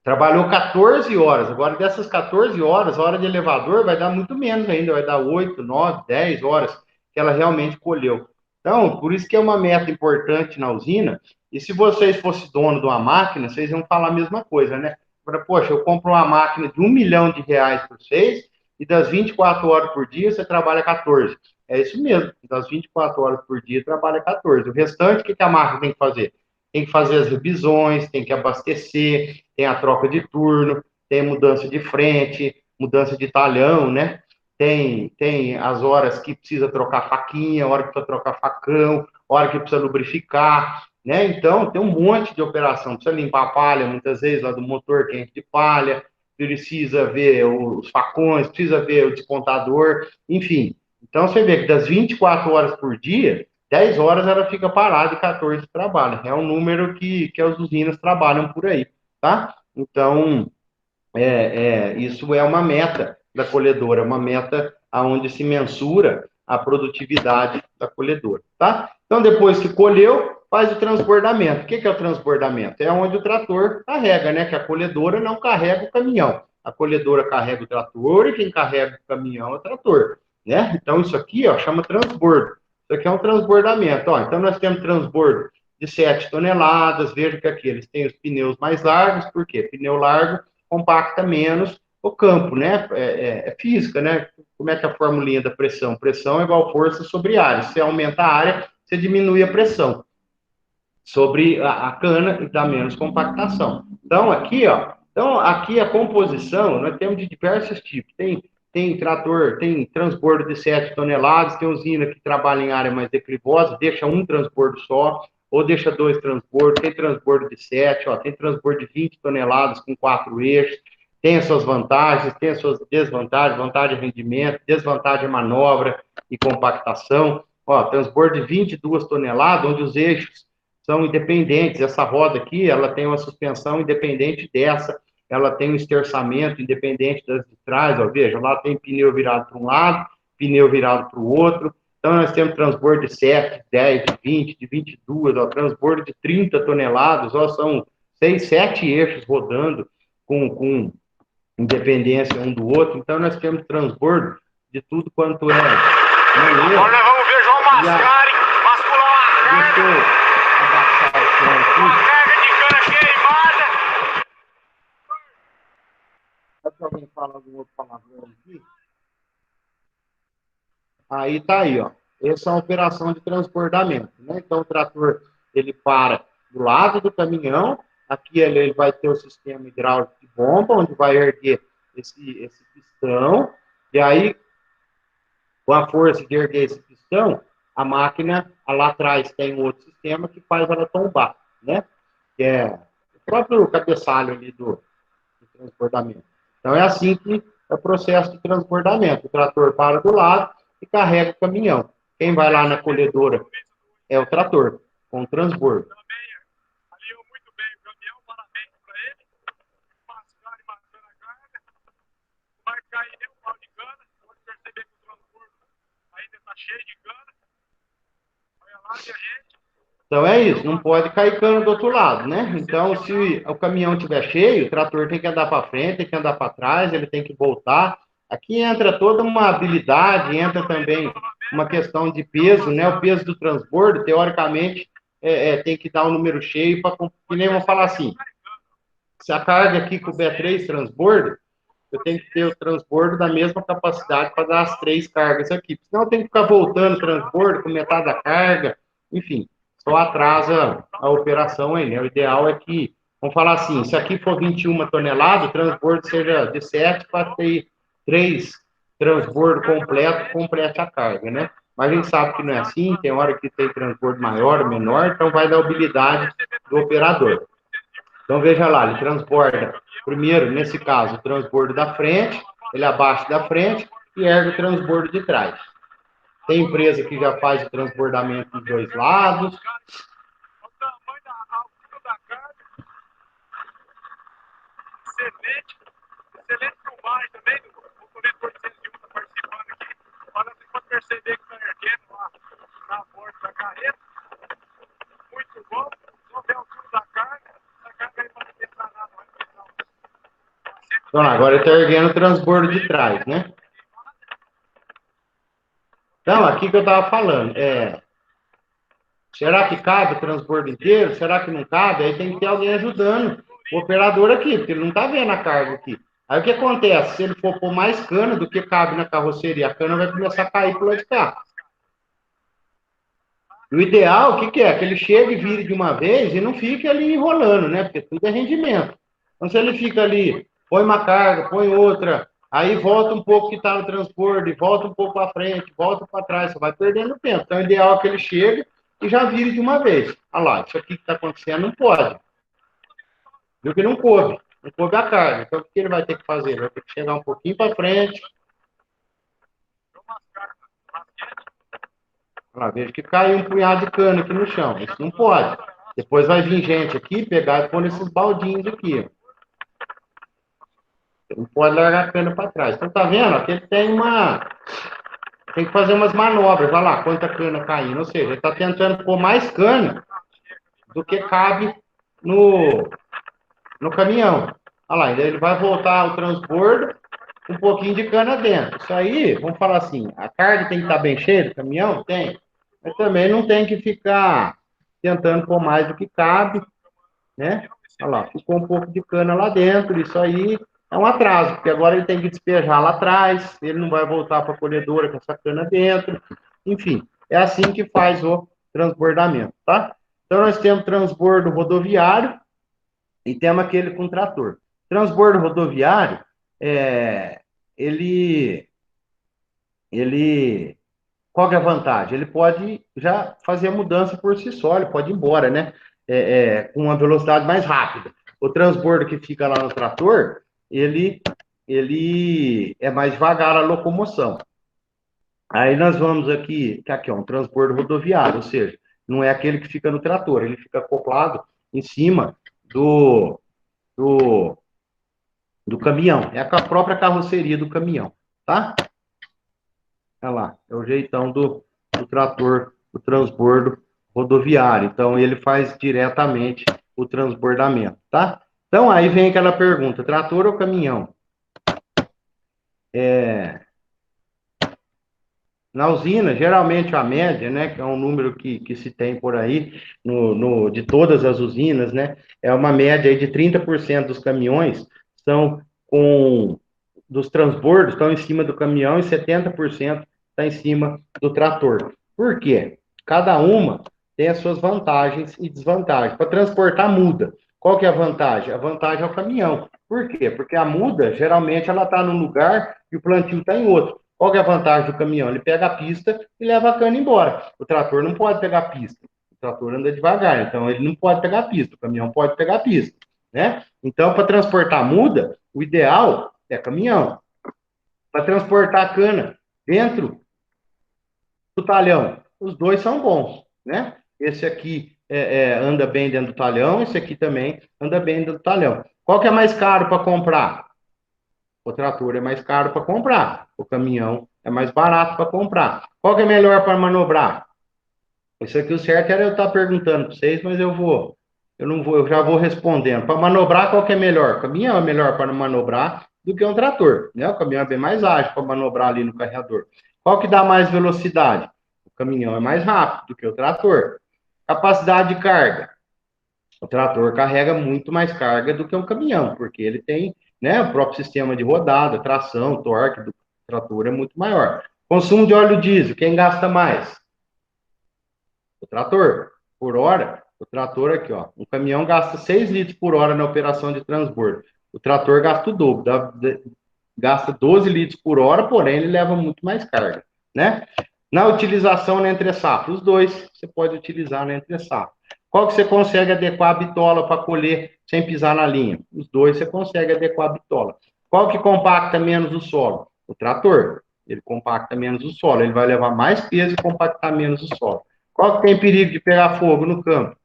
trabalhou 14 horas. Agora, dessas 14 horas, a hora de elevador vai dar muito menos ainda, vai dar 8, 9, 10 horas que ela realmente colheu. Então, por isso que é uma meta importante na usina. E se vocês fossem dono de uma máquina, vocês iam falar a mesma coisa, né? Agora, poxa, eu compro uma máquina de R$ 1 milhão por vocês e das 24 horas por dia você trabalha 14. É isso mesmo, das 24 horas por dia trabalha 14. O restante, o que a máquina tem que fazer? Tem que fazer as revisões, tem que abastecer, tem a troca de turno, tem mudança de frente, mudança de talhão, né? Tem as horas que precisa trocar faquinha, hora que precisa trocar facão, hora que precisa lubrificar, né? Então, tem um monte de operação. Precisa limpar a palha, muitas vezes, lá do motor quente de palha, precisa ver os facões, precisa ver o despontador, enfim. Então, você vê que das 24 horas por dia, 10 horas ela fica parada e 14 trabalha. É um número que as usinas trabalham por aí, tá? Então, isso é uma meta da colhedora, é uma meta aonde se mensura a produtividade da colhedora, tá? Então, depois que colheu, faz o transbordamento. O que é o transbordamento? É onde o trator carrega, né? Que a colhedora não carrega o caminhão. A colhedora carrega o trator e quem carrega o caminhão é o trator, né? Então, isso aqui, ó, chama transbordo. Isso aqui é um transbordamento, ó. Então, nós temos transbordo de 7 toneladas. Veja que aqui eles têm os pneus mais largos, por quê? Pneu largo compacta menos o campo, né? É física, né? Como é que é a formulinha da pressão? Pressão é igual força sobre área. Se aumenta a área, você diminui a pressão sobre a cana e dá menos compactação. Então, aqui, ó, aqui a composição, nós temos de diversos tipos. Tem trator, tem transbordo de 7 toneladas, tem usina que trabalha em área mais declivosa, deixa um transbordo só, ou deixa dois transbordos, tem transbordo de 7, ó, tem transbordo de 20 toneladas com 4 eixos, tem as suas vantagens, tem as suas desvantagens, vantagem de rendimento, desvantagem de manobra e compactação. Ó, transbordo de 22 toneladas, onde os eixos são independentes. Essa roda aqui, ela tem uma suspensão independente dessa, ela tem um esterçamento independente das de trás, ó, veja, lá tem pneu virado para um lado, pneu virado para o outro. Então, nós temos transbordo de 7, 10, de 20, de 22, ó, transbordo de 30 toneladas, ó, são 6, 7 eixos rodando com independência um do outro. Então, nós temos transbordo de tudo quanto é maneiro. Agora nós vamos ver João Mascari bascular uma carga. Deixa eu abaixar o som aqui. Uma carga de cana queimada. Se alguém fala algum outro palavrão aqui. Aí tá aí, ó. Essa é uma operação de transbordamento, né? Então, o trator, ele para do lado do caminhão. Aqui ele vai ter o sistema hidráulico de bomba, onde vai erguer esse pistão. E aí, com a força de erguer esse pistão, a máquina, lá atrás tem um outro sistema que faz ela tombar, né? Que é o próprio cabeçalho ali do transbordamento. Então, é assim que é o processo de transbordamento. O trator para do lado e carrega o caminhão. Quem vai lá na colhedora é o trator, com o transbordo. Alinhou muito bem o caminhão, parabéns para ele. Mascari matando a carga. Não vai cair nem um pau de cana. Pode perceber que o transbordo ainda está cheio de cana. Olha lá, minha gente. Então é isso, não pode cair cana do outro lado, né? Então, se o caminhão estiver cheio, o trator tem que andar para frente, tem que andar para trás, ele tem que voltar. Aqui entra toda uma habilidade, entra também uma questão de peso, né? O peso do transbordo, teoricamente, tem que dar um número cheio para, que nem vamos falar assim, se a carga aqui couber 3 transbordos, eu tenho que ter o transbordo da mesma capacidade para dar as 3 cargas aqui. Senão eu tenho que ficar voltando o transbordo com metade da carga, enfim, só atrasa a operação aí, né? O ideal é que, vamos falar assim, se aqui for 21 toneladas, o transbordo seja de 7 para ter 3 transbordo completo, complete a carga, né? Mas a gente sabe que não é assim, tem hora que tem transbordo maior ou menor, então vai da habilidade do operador. Então, veja lá, ele transborda, primeiro, nesse caso, o transbordo da frente, ele abaixa da frente e ergue o transbordo de trás. Tem empresa que já faz o transbordamento dos dois lados. O tamanho da altura da carga. Excelente. Excelente filmagem também do motorista 801 está participando aqui. Olha, você pode perceber que está erguendo lá na borda da carreta. Muito bom. Só ver a altura da carga. Essa carga aí não vai entrar nada, vai entrar. Então, agora ele está erguendo o transbordo de trás, né? Então, aqui que eu estava falando, será que cabe o transbordo inteiro? Será que não cabe? Aí tem que ter alguém ajudando o operador aqui, porque ele não está vendo a carga aqui. Aí o que acontece? Se ele for pôr mais cana do que cabe na carroceria, a cana vai começar a cair para o lado de cá. O ideal, o que é? Que ele chegue e vire de uma vez e não fique ali enrolando, né? Porque tudo é rendimento. Então, se ele fica ali, põe uma carga, põe outra, aí volta um pouco que está no transbordo, e volta um pouco para frente, volta para trás, você vai perdendo tempo. Então, o ideal é que ele chegue e já vire de uma vez. Olha lá, isso aqui que está acontecendo não pode. Viu que não coube a carga. Então, o que ele vai ter que fazer? Ele vai ter que chegar um pouquinho para frente. Olha lá, veja que caiu um punhado de cana aqui no chão. Isso não pode. Depois vai vir gente aqui, pegar e pôr nesses baldinhos aqui, ó. Não pode largar a cana para trás. Então, tá vendo? Aqui ele tem que fazer umas manobras. Olha lá, quanta cana caindo. Ou seja, ele está tentando pôr mais cana do que cabe no caminhão. Olha lá, ele vai voltar o transbordo com um pouquinho de cana dentro. Isso aí, vamos falar assim, a carga tem que estar bem cheia do caminhão? Tem. Mas também não tem que ficar tentando pôr mais do que cabe, né? Olha lá, ficou um pouco de cana lá dentro. Isso aí é um atraso, porque agora ele tem que despejar lá atrás, ele não vai voltar para a colhedora com essa cana dentro. Enfim, é assim que faz o transbordamento, tá? Então, nós temos transbordo rodoviário e temos aquele com trator. Transbordo rodoviário, ele qual que é a vantagem? Ele pode já fazer a mudança por si só, ele pode ir embora, né? Com uma velocidade mais rápida. O transbordo que fica lá no trator, ele é mais devagar a locomoção. Aí nós vamos aqui, que aqui é um transbordo rodoviário, ou seja, não é aquele que fica no trator, ele fica acoplado em cima do, do caminhão, é a própria carroceria do caminhão, tá? Olha lá, é o jeitão do trator, do transbordo rodoviário. Então, ele faz diretamente o transbordamento, tá? Então, aí vem aquela pergunta, trator ou caminhão? Na usina, geralmente a média, né, que é um número que se tem por aí, de todas as usinas, né, é uma média aí de 30% dos caminhões são dos transbordos estão em cima do caminhão e 70% está em cima do trator. Por quê? Cada uma tem as suas vantagens e desvantagens. Para transportar muda. Qual que é a vantagem? A vantagem é o caminhão. Por quê? Porque a muda, geralmente, ela está num lugar e o plantio está em outro. Qual que é a vantagem do caminhão? Ele pega a pista e leva a cana embora. O trator não pode pegar a pista. O trator anda devagar, então ele não pode pegar a pista. O caminhão pode pegar a pista, né? Então, para transportar muda, o ideal é caminhão. Para transportar a cana dentro do talhão, os dois são bons, né? Esse aqui anda bem dentro do talhão, esse aqui também anda bem dentro do talhão. Qual que é mais caro para comprar? O trator é mais caro para comprar. O caminhão é mais barato para comprar. Qual que é melhor para manobrar? Isso aqui o certo era eu estar perguntando para vocês, mas eu já vou respondendo. Para manobrar, qual que é melhor? O caminhão é melhor para manobrar do que um trator, né? O caminhão é bem mais ágil para manobrar ali no carregador. Qual que dá mais velocidade? O caminhão é mais rápido do que o trator. Capacidade de carga. O trator carrega muito mais carga do que um caminhão, porque ele tem, né, o próprio sistema de rodada, tração, torque do trator é muito maior. Consumo de óleo diesel, quem gasta mais? O trator. Por hora, o trator aqui, ó, um caminhão gasta 6 litros por hora na operação de transbordo. O trator gasta o dobro, gasta 12 litros por hora, porém ele leva muito mais carga, né? Na utilização na entre-safra, os dois você pode utilizar na entre-safra. Qual que você consegue adequar a bitola para colher sem pisar na linha? Os dois você consegue adequar a bitola. Qual que compacta menos o solo? O trator. Ele compacta menos o solo, ele vai levar mais peso e compactar menos o solo. Qual que tem perigo de pegar fogo no campo?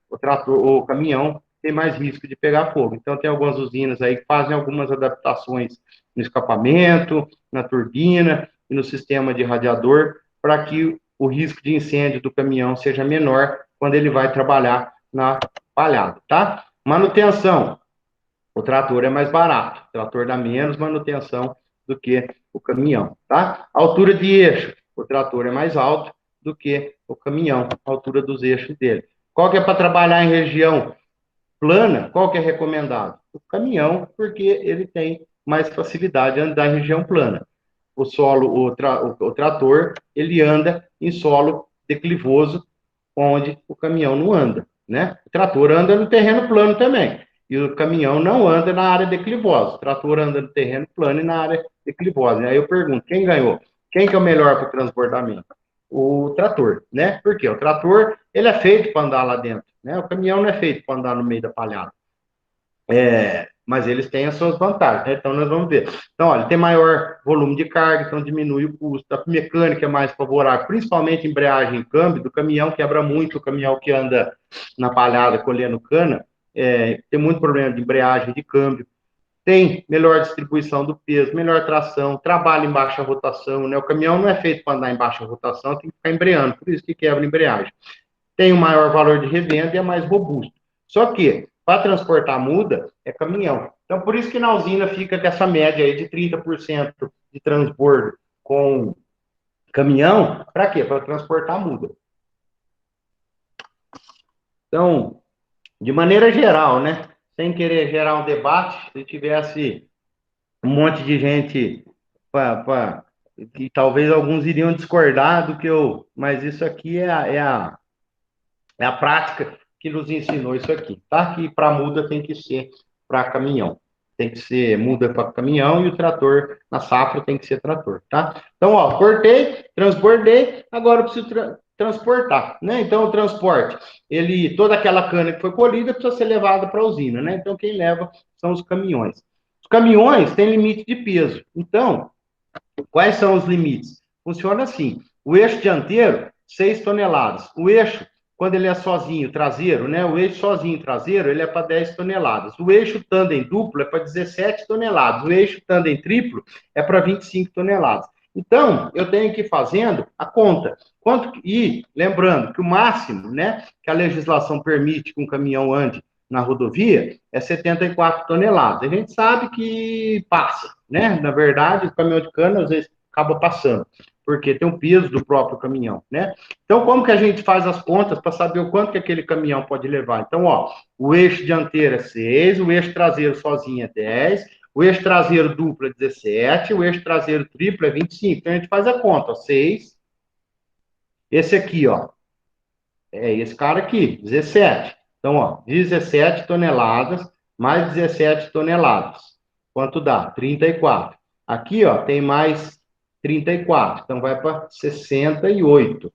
O trator, o caminhão tem mais risco de pegar fogo. Então, tem algumas usinas aí que fazem algumas adaptações no escapamento, na turbina e no sistema de radiador, para que o risco de incêndio do caminhão seja menor quando ele vai trabalhar na palhada, tá? Manutenção. O trator é mais barato. O trator dá menos manutenção do que o caminhão, tá? Altura de eixo. O trator é mais alto do que o caminhão, a altura dos eixos dele. Qual que é para trabalhar em região plana? Qual que é recomendado? O caminhão, porque ele tem mais facilidade de andar em região plana. O solo, o trator, ele anda em solo declivoso, onde o caminhão não anda, né? O trator anda no terreno plano também, e o caminhão não anda na área declivosa. O trator anda no terreno plano e na área declivosa. E aí eu pergunto, quem ganhou? Quem que é o melhor para o transbordamento? O trator, né? Porque o trator, ele é feito para andar lá dentro, né? O caminhão não é feito para andar no meio da palhada. Mas eles têm as suas vantagens, né? Então nós vamos ver. Então, olha, tem maior volume de carga, então diminui o custo. A mecânica é mais favorável, principalmente embreagem e câmbio. Do caminhão quebra muito, o caminhão que anda na palhada colhendo cana, tem muito problema de embreagem e de câmbio. Tem melhor distribuição do peso, melhor tração, trabalha em baixa rotação, né? O caminhão não é feito para andar em baixa rotação, tem que ficar embreando, por isso que quebra a embreagem. Tem um maior valor de revenda e é mais robusto. Só que, para transportar muda, é caminhão. Então, por isso que na usina fica dessa média aí de 30% de transbordo com caminhão. Para quê? Para transportar muda. Então, de maneira geral, né? Sem querer gerar um debate, se tivesse um monte de gente que talvez alguns iriam discordar do que eu... Mas isso aqui é a prática que nos ensinou isso aqui, tá? Que para muda tem que ser para caminhão. Tem que ser muda para caminhão e o trator na safra tem que ser trator, tá? Então, ó, cortei, transbordei, agora eu preciso transportar, né? Então, o transporte, toda aquela cana que foi colhida precisa ser levada para a usina, né? Então, quem leva são os caminhões. Os caminhões têm limite de peso. Então, quais são os limites? Funciona assim, o eixo dianteiro, 6 toneladas. O eixo, quando ele é sozinho, traseiro, né? O eixo sozinho traseiro, ele é para 10 toneladas. O eixo tandem duplo é para 17 toneladas. O eixo tandem triplo é para 25 toneladas. Então, eu tenho que ir fazendo a conta. E lembrando que o máximo, né, que a legislação permite que um caminhão ande na rodovia é 74 toneladas. A gente sabe que passa, né? Na verdade, o caminhão de cana, às vezes, acaba passando, porque tem o peso do próprio caminhão, né? Então, como que a gente faz as contas para saber o quanto que aquele caminhão pode levar? Então, ó, o eixo dianteiro é 6, o eixo traseiro sozinho é 10, o eixo traseiro duplo é 17, o eixo traseiro triplo é 25. Então, a gente faz a conta, ó, 6, esse aqui, ó, é esse cara aqui, 17. Então, ó, 17 toneladas mais 17 toneladas. Quanto dá? 34. Aqui, ó, tem mais 34. Então, vai para 68.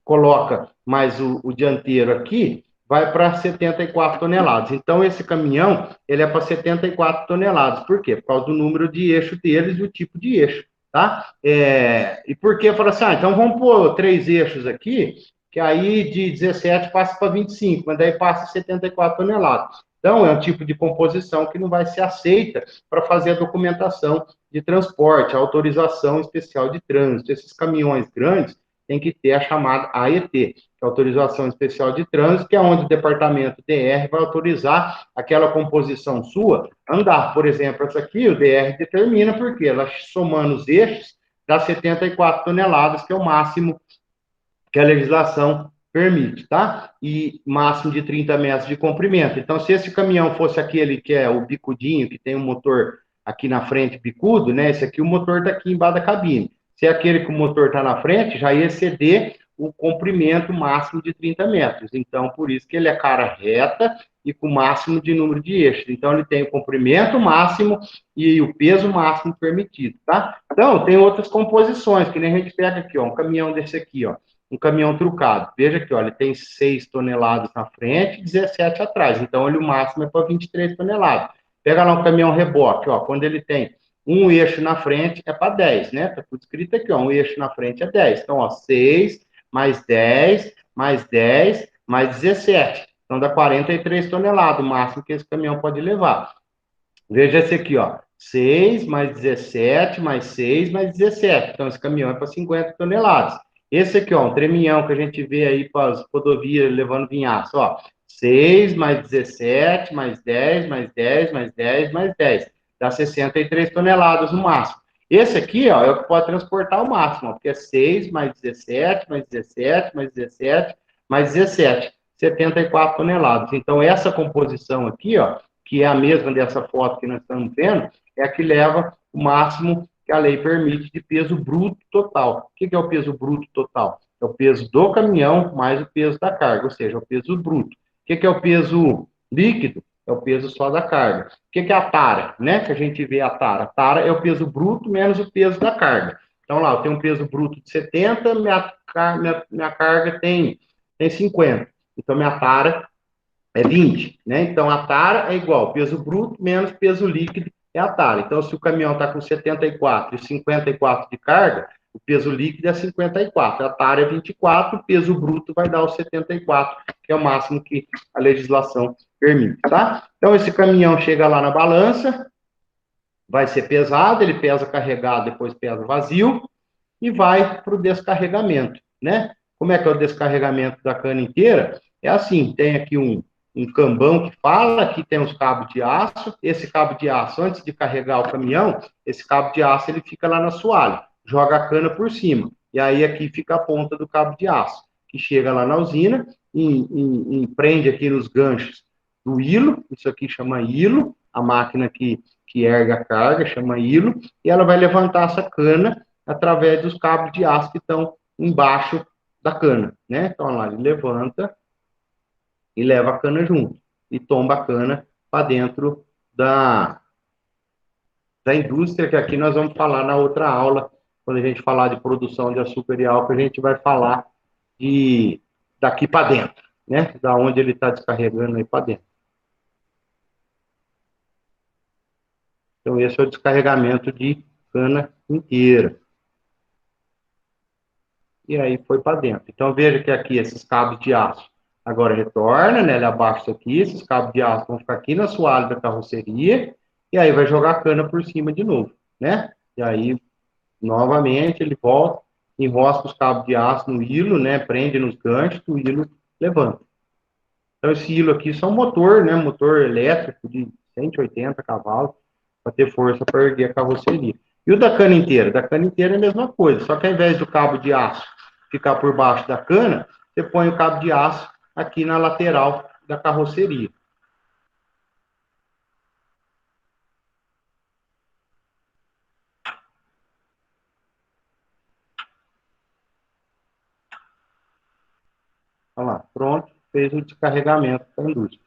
Coloca mais o dianteiro aqui, vai para 74 toneladas. Então, esse caminhão, ele é para 74 toneladas. Por quê? Por causa do número de eixo deles e o tipo de eixo, tá? E por que? Fala assim, então vamos pôr 3 eixos aqui, que aí de 17 passa para 25, mas daí passa 74 toneladas. Então, é um tipo de composição que não vai ser aceita para fazer a documentação de transporte, a autorização especial de trânsito. Esses caminhões grandes, tem que ter a chamada AET, que é Autorização Especial de Trânsito, que é onde o departamento DR vai autorizar aquela composição sua andar. Por exemplo, essa aqui, o DR determina, porque ela somando os eixos, dá 74 toneladas, que é o máximo que a legislação permite, tá? E máximo de 30 metros de comprimento. Então, se esse caminhão fosse aquele que é o bicudinho, que tem um motor aqui na frente bicudo, né? Esse aqui, o motor está aqui embaixo da cabine. Se é aquele que o motor está na frente, já ia exceder o comprimento máximo de 30 metros. Então, por isso que ele é cara reta e com máximo de número de eixos. Então, ele tem o comprimento máximo e o peso máximo permitido, tá? Então, tem outras composições, que nem a gente pega aqui, ó, um caminhão desse aqui, ó, um caminhão trucado. Veja aqui, ó, ele tem 6 toneladas na frente e 17 atrás. Então, ele, o máximo é para 23 toneladas. Pega lá um caminhão reboque, ó, quando ele tem um eixo na frente, é para 10, né? Tá tudo escrito aqui, ó, um eixo na frente é 10. Então, ó, 6 mais 10, mais 10, mais 17. Então, dá 43 toneladas, o máximo que esse caminhão pode levar. Veja esse aqui, ó, 6 mais 17, mais 6, mais 17. Então, esse caminhão é para 50 toneladas. Esse aqui, ó, um treminhão que a gente vê aí para as rodovias levando vinhaço, ó. 6 mais 17, mais 10, mais 10, mais 10, mais 10. Dá 63 toneladas no máximo. Esse aqui, ó, é o que pode transportar o máximo, ó, porque é 6 mais 17, mais 17, mais 17, mais 17. 74 toneladas. Então, essa composição aqui, ó, que é a mesma dessa foto que nós estamos vendo, é a que leva o máximo que a lei permite de peso bruto total. O que é o peso bruto total? É o peso do caminhão mais o peso da carga, ou seja, é o peso bruto. O que é o peso líquido? É o peso só da carga. O que é a tara, né? Que a gente vê a tara. A tara é o peso bruto menos o peso da carga. Então, lá, eu tenho um peso bruto de 70, minha carga tem 50. Então, minha tara é 20, né? Então, a tara é igual peso bruto menos peso líquido é a tara. Então, se o caminhão está com 74 e 54 de carga, o peso líquido é 54, a tara é 24, o peso bruto vai dar o 74, que é o máximo que a legislação permite, tá? Então, esse caminhão chega lá na balança, vai ser pesado, ele pesa carregado, depois pesa vazio, e vai para o descarregamento, né? Como é que é o descarregamento da cana inteira? É assim, tem aqui um cambão que fala, aqui tem os cabos de aço, esse cabo de aço, antes de carregar o caminhão, esse cabo de aço, ele fica lá na soalha, joga a cana por cima, e aí aqui fica a ponta do cabo de aço, que chega lá na usina, e prende aqui nos ganchos do hilo, isso aqui chama hilo, a máquina que ergue a carga chama hilo, e ela vai levantar essa cana através dos cabos de aço que estão embaixo da cana, né? Então, lá, ele levanta e leva a cana junto, e tomba a cana para dentro da indústria, que aqui nós vamos falar na outra aula, quando a gente falar de produção de açúcar e álcool, a gente vai falar daqui para dentro, né? Da onde ele está descarregando aí para dentro. Então, esse é o descarregamento de cana inteira. E aí foi para dentro. Então, veja que aqui esses cabos de aço agora retorna, né? Ele abaixa aqui, esses cabos de aço vão ficar aqui na soalho da carroceria, e aí vai jogar a cana por cima de novo, né? E aí, novamente, ele volta, enrosca os cabos de aço no hilo, né? Prende nos ganchos, o hilo levanta. Então, esse hilo aqui são motor, né? Motor elétrico de 180 cavalos, para ter força para erguer a carroceria. E o da cana inteira? Da cana inteira é a mesma coisa, só que ao invés do cabo de aço ficar por baixo da cana, você põe o cabo de aço aqui na lateral da carroceria. Olha lá, pronto, fez o descarregamento da indústria.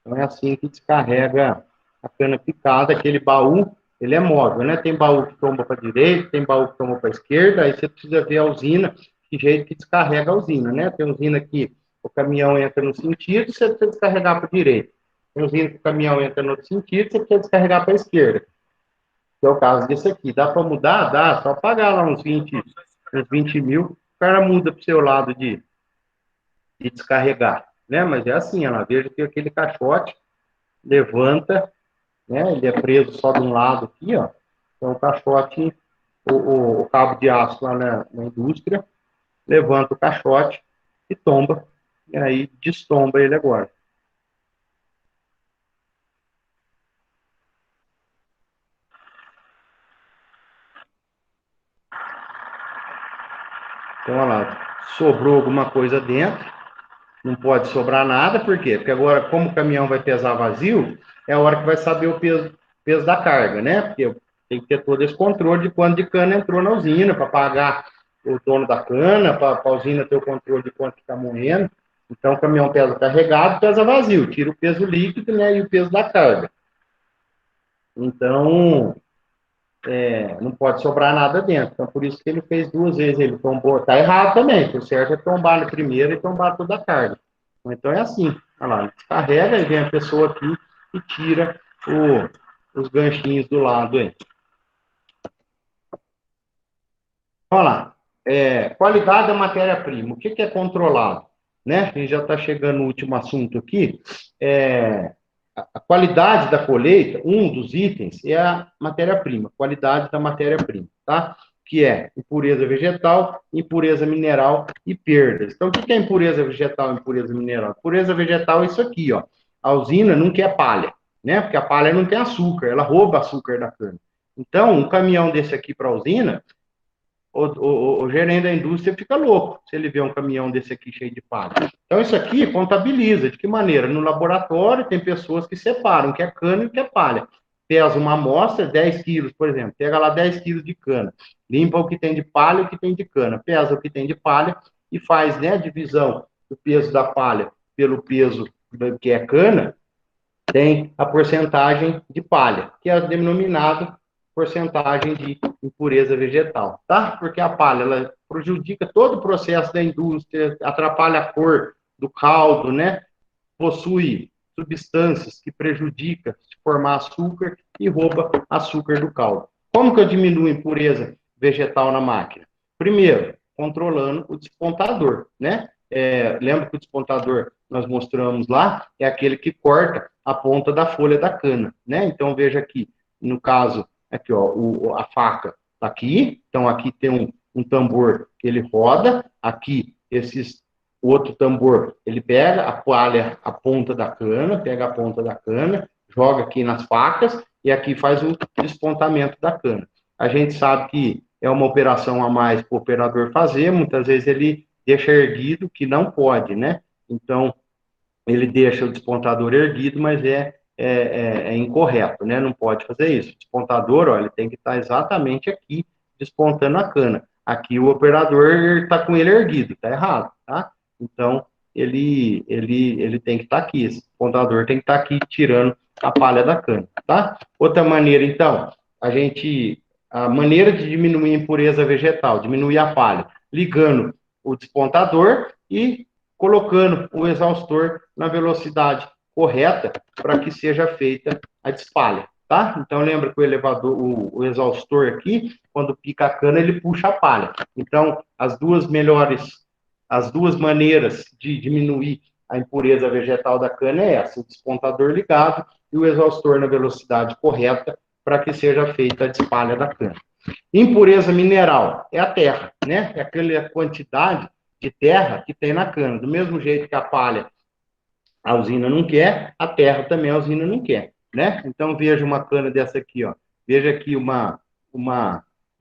Então é assim que descarrega a cana picada, aquele baú, ele é móvel, né? Tem baú que tomba para a direita, tem baú que tomba para a esquerda, aí você precisa ver a usina, que jeito que descarrega a usina, né? Tem usina que o caminhão entra no sentido, você precisa descarregar para a direita. Tem usina que o caminhão entra no outro sentido, você precisa descarregar para a esquerda. Que é o caso desse aqui. Dá para mudar? Dá, só pagar lá uns 20 mil, o cara muda para o seu lado de descarregar, né? Mas é assim, ela veja que aquele caixote levanta, né? Ele é preso só de um lado aqui, ó. Então o caixote, o cabo de aço lá na indústria, levanta o caixote e tomba, e aí destomba ele agora. Então, olha lá, sobrou alguma coisa dentro, não pode sobrar nada, por quê? Porque agora, como o caminhão vai pesar vazio, é a hora que vai saber o peso da carga, né? Porque tem que ter todo esse controle de quanto de cana entrou na usina, para pagar o dono da cana, para a usina ter o controle de quanto está moendo. Então, o caminhão pesa carregado, pesa vazio, tira o peso líquido, né, e o peso da carga. Então, não pode sobrar nada dentro. Então, por isso que ele fez 2 vezes. Ele tombou, tá errado também, o certo é tombar no primeiro e tombar toda a carga. Então, é assim, olha lá, descarrega e vem a pessoa aqui e tira os ganchinhos do lado aí. Olha lá, qualidade da matéria-prima, o que é controlado? Né? A gente já está chegando no último assunto aqui. A qualidade da colheita, um dos itens é a matéria-prima, qualidade da matéria-prima, tá? Que é impureza vegetal, impureza mineral e perdas. Então, o que é impureza vegetal e impureza mineral? Impureza vegetal é isso aqui, ó. A usina não quer palha, né? Porque a palha não tem açúcar, ela rouba açúcar da cana. Então, um caminhão desse aqui para a usina, o gerente da indústria fica louco se ele vê um caminhão desse aqui cheio de palha. Então, isso aqui contabiliza. De que maneira? No laboratório, tem pessoas que separam o que é cana e o que é palha. Pesa uma amostra, 10 quilos, por exemplo. Pega lá 10 quilos de cana. Limpa o que tem de palha e o que tem de cana. Pesa o que tem de palha e faz, né, a divisão do peso da palha pelo peso que é cana. Tem a porcentagem de palha, que é denominado porcentagem de impureza vegetal, tá? Porque a palha, ela prejudica todo o processo da indústria, atrapalha a cor do caldo, né? Possui substâncias que prejudicam se formar açúcar e rouba açúcar do caldo. Como que eu diminuo a impureza vegetal na máquina? Primeiro, controlando o despontador, né? Lembra que o despontador nós mostramos lá é aquele que corta a ponta da folha da cana, né? Então veja aqui, no caso aqui, ó, a faca está aqui, então aqui tem um tambor que ele roda, aqui esses outro tambor, ele pega a palha, a ponta da cana, pega a ponta da cana, joga aqui nas facas e aqui faz o despontamento da cana. A gente sabe que é uma operação a mais para o operador fazer, muitas vezes ele deixa erguido, que não pode, né? Então, ele deixa o despontador erguido, mas é incorreto, né? Não pode fazer isso. O despontador, ó, ele tem que estar exatamente aqui, despontando a cana. Aqui o operador está com ele erguido, está errado, tá? Então, ele tem que estar aqui, esse despontador tem que estar aqui tirando a palha da cana, tá? Outra maneira, então, a maneira de diminuir a impureza vegetal, diminuir a palha, ligando o despontador e colocando o exaustor na velocidade correta para que seja feita a despalha, tá? Então, lembra que o elevador, o exaustor aqui, quando pica a cana, ele puxa a palha. Então, as duas maneiras de diminuir a impureza vegetal da cana é essa, o despontador ligado e o exaustor na velocidade correta para que seja feita a despalha da cana. Impureza mineral é a terra, né? É aquela quantidade de terra que tem na cana. Do mesmo jeito que a palha a usina não quer, a terra também a usina não quer, né? Então, veja uma cana dessa aqui, ó. Veja aqui uma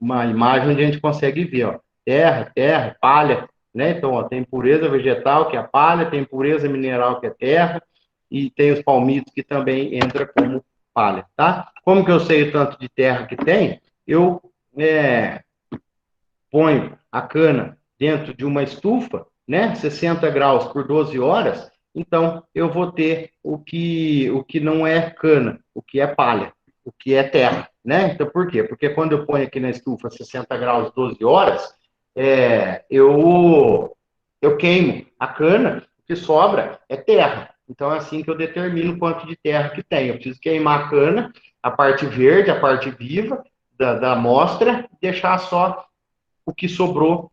imagem onde a gente consegue ver, ó. Terra, palha, né? Então, ó, tem pureza vegetal, que é a palha, tem pureza mineral, que é terra, e tem os palmitos, que também entra como palha, tá? Como que eu sei o tanto de terra que tem? Eu ponho a cana dentro de uma estufa, né, 60 graus por 12 horas, então eu vou ter o que não é cana, o que é palha, o que é terra, né? Então, por quê? Porque quando eu ponho aqui na estufa 60 graus 12 horas, eu queimo a cana, o que sobra é terra. Então, é assim que eu determino quanto de terra que tem. Eu preciso queimar a cana, a parte verde, a parte viva da amostra, deixar só o que sobrou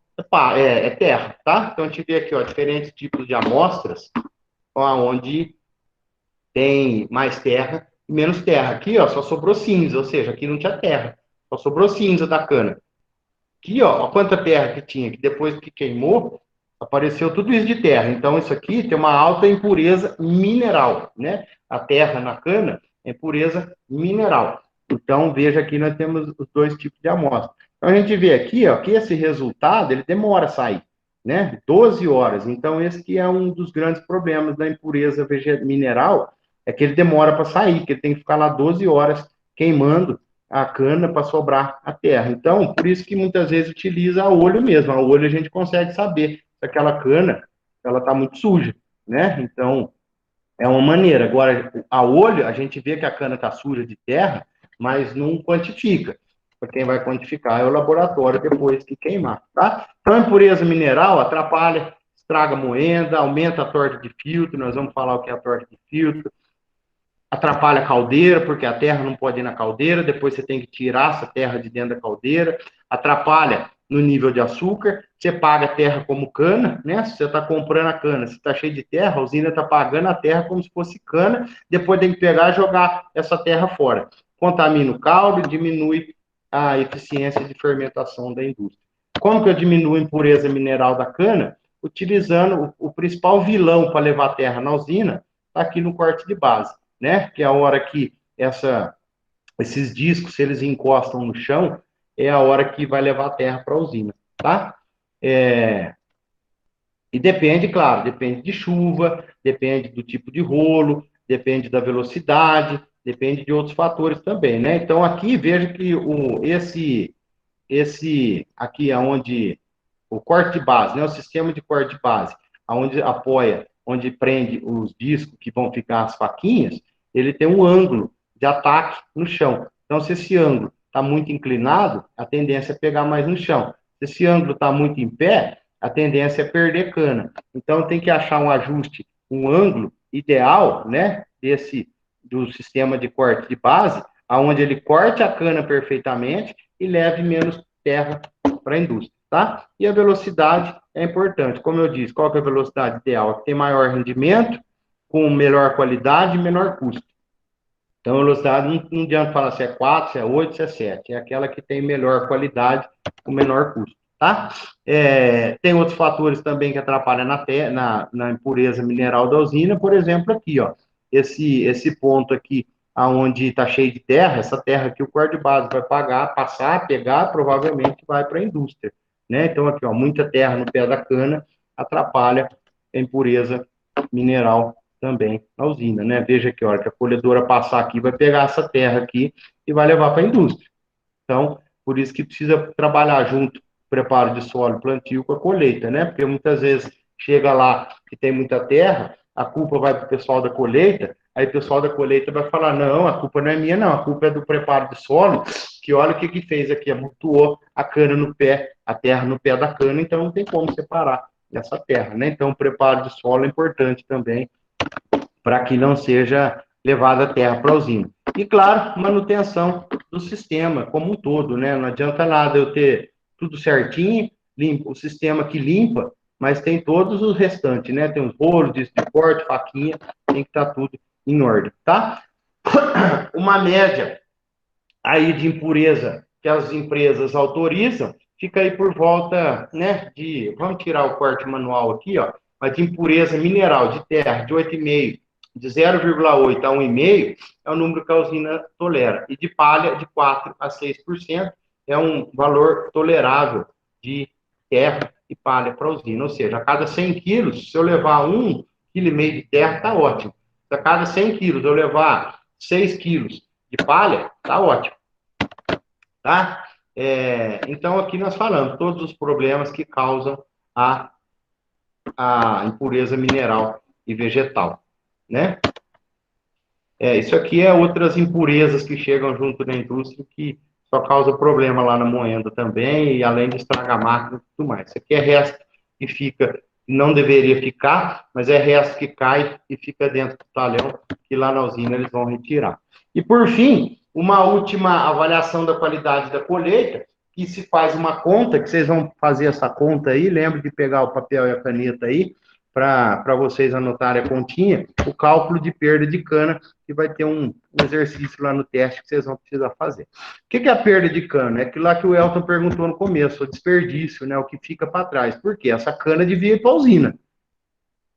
é terra, tá? Então, a gente vê aqui, ó, diferentes tipos de amostras, onde tem mais terra e menos terra. Aqui, ó, só sobrou cinza, ou seja, aqui não tinha terra, só sobrou cinza da cana. Aqui, ó quanta terra que tinha, que depois que queimou, apareceu tudo isso de terra. Então, isso aqui tem uma alta impureza mineral, né? A terra na cana é impureza mineral. Então, veja aqui, nós temos os dois tipos de amostra. Então, a gente vê aqui, ó, que esse resultado, ele demora a sair, né? 12 horas. Então, esse que é um dos grandes problemas da impureza mineral, é que ele demora para sair, que ele tem que ficar lá 12 horas queimando a cana para sobrar a terra. Então, por isso que muitas vezes utiliza a olho mesmo. A olho a gente consegue saber se aquela cana ela está muito suja, né? Então, é uma maneira. Agora, a olho, a gente vê que a cana está suja de terra, mas não quantifica. Para quem vai quantificar é o laboratório depois que queimar, tá? Então, a impureza mineral atrapalha, estraga a moenda, aumenta a torta de filtro, nós vamos falar o que é a torta de filtro, atrapalha a caldeira, porque a terra não pode ir na caldeira, depois você tem que tirar essa terra de dentro da caldeira, atrapalha no nível de açúcar, você paga a terra como cana, né? Se você está comprando a cana, se está cheio de terra, a usina está pagando a terra como se fosse cana, depois tem que pegar e jogar essa terra fora. Contamina o caldo e diminui a eficiência de fermentação da indústria. Como que eu diminuo a impureza mineral da cana? Utilizando o principal vilão para levar a terra na usina, está aqui no corte de base, né? Que é a hora que esses discos, se eles encostam no chão, é a hora que vai levar a terra para a usina, tá? E depende, claro, depende de chuva, depende do tipo de rolo, depende da velocidade, depende de outros fatores também, né? Então, aqui, veja que esse aqui é onde o corte de base, né? O sistema de corte de base, onde apoia, onde prende os discos que vão ficar as faquinhas, ele tem um ângulo de ataque no chão. Então, se esse ângulo está muito inclinado, a tendência é pegar mais no chão. Se esse ângulo está muito em pé, a tendência é perder cana. Então, tem que achar um ajuste, um ângulo ideal, né, do sistema de corte de base, aonde ele corte a cana perfeitamente e leve menos terra para a indústria, tá? E a velocidade é importante. Como eu disse, qual que é a velocidade ideal? A que tem maior rendimento, com melhor qualidade e menor custo. Então, a velocidade não adianta falar se é 4, se é 8, se é 7. É aquela que tem melhor qualidade com menor custo, tá? Tem outros fatores também que atrapalham na impureza mineral da usina, por exemplo, aqui, ó. Esse ponto aqui, aonde está cheio de terra, essa terra aqui o corte de base vai passar, pegar, provavelmente vai para a indústria, né? Então, aqui, ó, muita terra no pé da cana atrapalha a impureza mineral também na usina, né? Veja que a hora que a colhedora passar aqui, vai pegar essa terra aqui e vai levar para a indústria. Então, por isso que precisa trabalhar junto o preparo de solo plantio com a colheita, né? Porque muitas vezes chega lá que tem muita terra, a culpa vai para o pessoal da colheita, aí o pessoal da colheita vai falar, não, a culpa não é minha, não, a culpa é do preparo de solo, que olha o que fez aqui, amontoou a cana no pé, a terra no pé da cana, então não tem como separar essa terra, né? Então, o preparo de solo é importante também para que não seja levada a terra para a usina. E, claro, manutenção do sistema como um todo, né? Não adianta nada eu ter tudo certinho, limpo, o sistema que limpa, mas tem todos os restantes, né? Tem um rolo, disco de corte, faquinha, tem que estar tudo em ordem, tá? Uma média aí de impureza que as empresas autorizam, fica aí por volta, né, vamos tirar o corte manual aqui, ó, mas de impureza mineral de terra de 8,5, de 0,8 a 1,5 é o número que a usina tolera, e de palha de 4 a 6% é um valor tolerável de terra e palha para a usina, ou seja, a cada 100 quilos, se eu levar 1,5 kg de terra, está ótimo. Se a cada 100 quilos eu levar 6 quilos de palha, está ótimo. Tá? Então, aqui nós falamos todos os problemas que causam a impureza mineral e vegetal, né? Isso aqui é outras impurezas que chegam junto da indústria que só causa problema lá na moenda também, e além de estragar a máquina e tudo mais. Isso aqui é resto que fica, não deveria ficar, mas é resto que cai e fica dentro do talhão, que lá na usina eles vão retirar. E por fim, uma última avaliação da qualidade da colheita, que se faz uma conta, que vocês vão fazer essa conta aí, lembre de pegar o papel e a caneta aí, para vocês anotarem a continha, o cálculo de perda de cana, que vai ter um exercício lá no teste que vocês vão precisar fazer. O que é a perda de cana? É aquilo lá que o Elton perguntou no começo, o desperdício, né, o que fica para trás. Por quê? Essa cana devia ir para a usina,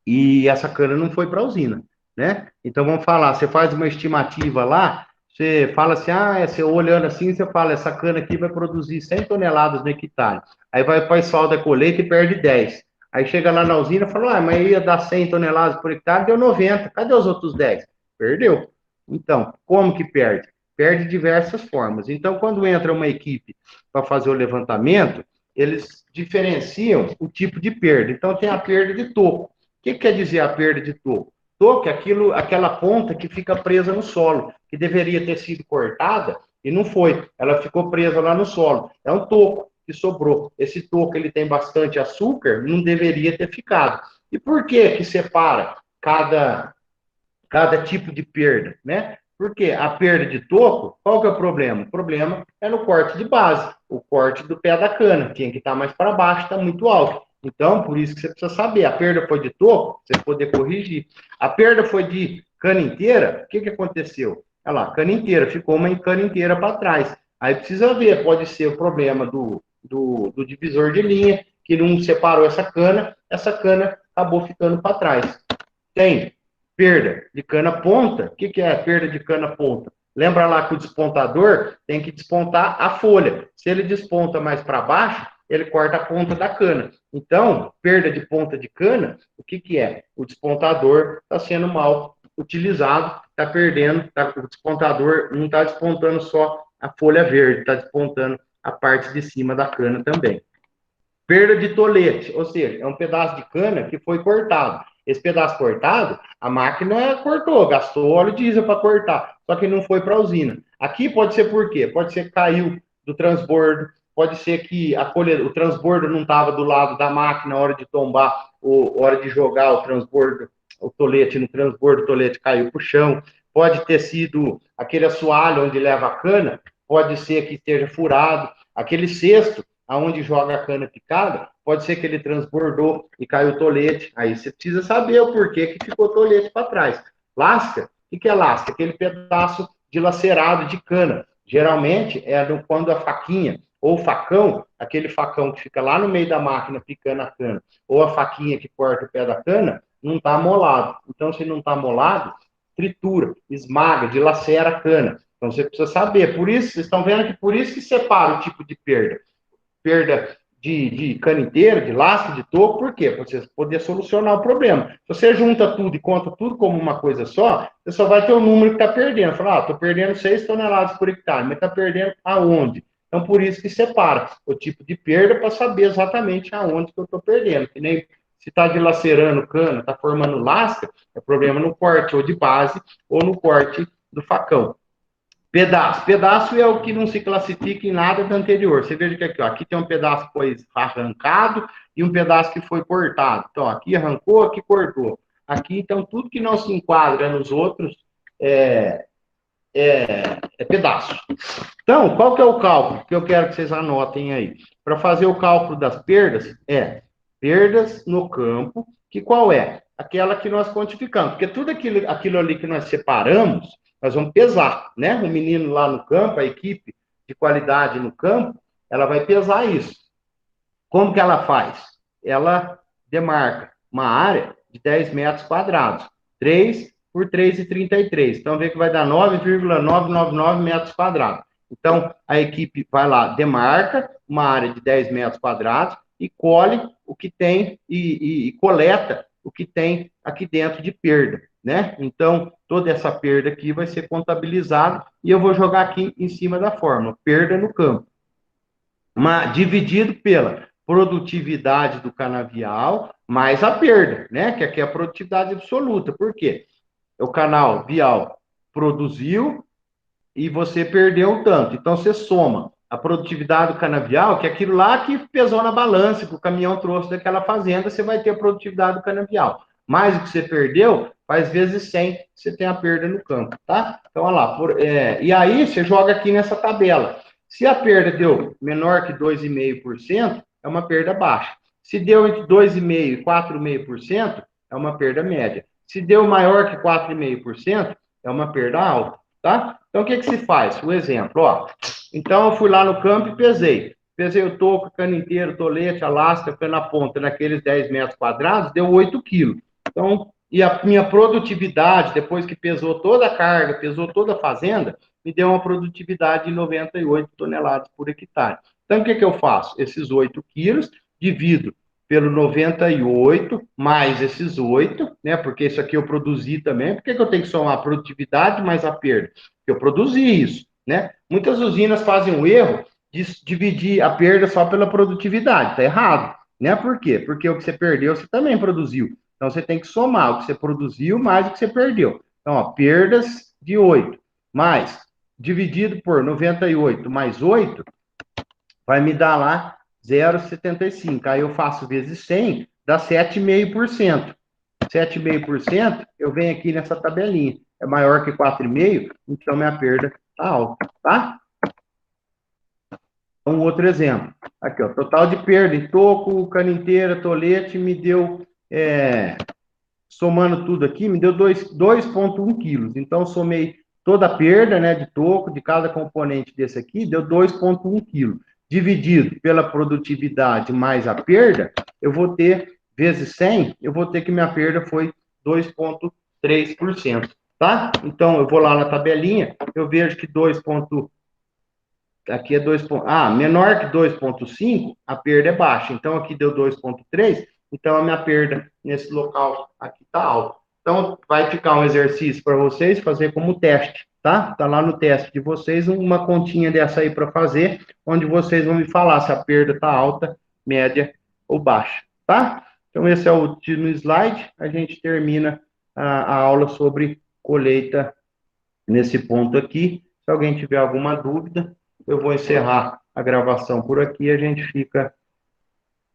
e essa cana não foi para a usina, né? Então, vamos falar, você faz uma estimativa lá, você fala assim, você olhando assim, você fala, essa cana aqui vai produzir 100 toneladas no hectare. Aí vai para a solda da colheita e perde 10. Aí chega lá na usina e fala, mas ia dar 100 toneladas por hectare, deu 90. Cadê os outros 10? Perdeu. Então, como que perde? Perde de diversas formas. Então, quando entra uma equipe para fazer o levantamento, eles diferenciam o tipo de perda. Então, tem a perda de toco. O que quer dizer a perda de toco? Toco é aquela ponta que fica presa no solo, que deveria ter sido cortada e não foi. Ela ficou presa lá no solo. É um toco que sobrou. Esse toco ele tem bastante açúcar, não deveria ter ficado. E por que separa cada tipo de perda, né? Porque a perda de toco, qual que é o problema? O problema é no corte de base, o corte do pé da cana, tinha que estar mais para baixo, está muito alto. Então, por isso que você precisa saber, a perda foi de toco, você poder corrigir. A perda foi de cana inteira, o que aconteceu? Olha lá, cana inteira, ficou uma cana inteira para trás. Aí precisa ver, pode ser o problema do divisor de linha, que não separou essa cana acabou ficando para trás. Tem perda de cana ponta. O que é a perda de cana ponta? Lembra lá que o despontador tem que despontar a folha. Se ele desponta mais para baixo, ele corta a ponta da cana. Então, perda de ponta de cana, o que é? O despontador está sendo mal utilizado, está perdendo, o despontador não está despontando só a folha verde, está despontando a parte de cima da cana também. Perda de tolete, ou seja, é um pedaço de cana que foi cortado. Esse pedaço cortado, a máquina cortou, gastou óleo diesel para cortar, só que não foi para a usina. Aqui pode ser por quê? Pode ser que caiu do transbordo, pode ser que o transbordo não estava do lado da máquina na hora de tombar, ou hora de jogar o transbordo, o tolete no transbordo, o tolete caiu para o chão. Pode ter sido aquele assoalho onde leva a cana, pode ser que esteja furado. Aquele cesto aonde joga a cana picada, pode ser que ele transbordou e caiu o tolete. Aí você precisa saber o porquê que ficou o tolete para trás. Lasca, o que é lasca? Aquele pedaço dilacerado de cana. Geralmente é quando a faquinha ou o facão, aquele facão que fica lá no meio da máquina picando a cana, ou a faquinha que corta o pé da cana, não está molado. Então, se não está molado, tritura, esmaga, dilacera a cana. Então, você precisa saber. Por isso, vocês estão vendo que por isso que separa o tipo de perda. Perda de cana inteira, de lasca, de toco, por quê? Para você poder solucionar o problema. Se você junta tudo e conta tudo como uma coisa só, você só vai ter o número que está perdendo. Fala, estou perdendo 6 toneladas por hectare, mas está perdendo aonde? Então, por isso que separa o tipo de perda para saber exatamente aonde que eu estou perdendo. Que nem se está dilacerando cana, está formando lasca, é problema no corte ou de base ou no corte do facão. Pedaço. Pedaço é o que não se classifica em nada do anterior. Você veja que aqui tem um pedaço que foi arrancado e um pedaço que foi cortado. Então, aqui arrancou, aqui cortou. Aqui, então, tudo que não se enquadra nos outros é pedaço. Então, qual que é o cálculo que eu quero que vocês anotem aí? Para fazer o cálculo das perdas, perdas no campo, que qual é? Aquela que nós quantificamos. Porque tudo aquilo ali que nós separamos, nós vamos pesar, né? O menino lá no campo, a equipe de qualidade no campo, ela vai pesar isso. Como que ela faz? Ela demarca uma área de 10 metros quadrados, 3 por 3,33. Então, vê que vai dar 9,999 metros quadrados. Então, a equipe vai lá, demarca uma área de 10 metros quadrados e colhe o que tem e coleta o que tem aqui dentro de perda, né? Então, toda essa perda aqui vai ser contabilizada e eu vou jogar aqui em cima da fórmula, perda no campo. Dividido pela produtividade do canavial mais a perda, né? Que aqui é a produtividade absoluta. Por quê? O canavial produziu e você perdeu tanto. Então, você soma a produtividade do canavial, que é aquilo lá que pesou na balança, que o caminhão trouxe daquela fazenda, você vai ter a produtividade do canavial. Mais o que você perdeu, faz vezes 100, você tem a perda no campo, tá? Então, olha lá. E aí, você joga aqui nessa tabela. Se a perda deu menor que 2,5%, é uma perda baixa. Se deu entre 2,5% e 4,5%, é uma perda média. Se deu maior que 4,5%, é uma perda alta, tá? Então, o que se faz? O exemplo, ó. Então, eu fui lá no campo e pesei. Pesei o toco, cano inteiro, tolete, a lasca, foi na ponta, naqueles 10 metros quadrados, deu 8 quilos. Então, e a minha produtividade, depois que pesou toda a carga, pesou toda a fazenda, me deu uma produtividade de 98 toneladas por hectare. Então, o que eu faço? Esses 8 quilos, divido pelo 98, mais esses 8, né? Porque isso aqui eu produzi também. Por que eu tenho que somar a produtividade mais a perda? Porque eu produzi isso, né? Muitas usinas fazem o erro de dividir a perda só pela produtividade. Está errado, né? Por quê? Porque o que você perdeu, você também produziu. Então, você tem que somar o que você produziu mais o que você perdeu. Então, ó, perdas de 8, mais dividido por 98 mais 8, vai me dar lá 0,75. Aí eu faço vezes 100, dá 7,5%. 7,5%, eu venho aqui nessa tabelinha. É maior que 4,5%, então minha perda está alta, tá? Um outro exemplo. Aqui, ó, total de perda em toco, cana inteira, tolete, me deu, somando tudo aqui, me deu 2,1 quilos. Então, somei toda a perda, né, de toco, de cada componente desse aqui, deu 2,1 quilos. Dividido pela produtividade mais a perda, eu vou ter, vezes 100, eu vou ter que minha perda foi 2,3%, tá? Então, eu vou lá na tabelinha, eu vejo que aqui é 2, menor que 2,5, a perda é baixa. Então, aqui deu 2,3, então a minha perda nesse local aqui está alta. Então, vai ficar um exercício para vocês fazer como teste, tá? Está lá no teste de vocês uma continha dessa aí para fazer, onde vocês vão me falar se a perda está alta, média ou baixa, tá? Então, esse é o último slide. A gente termina a aula sobre colheita nesse ponto aqui. Se alguém tiver alguma dúvida, eu vou encerrar a gravação por aqui e a gente fica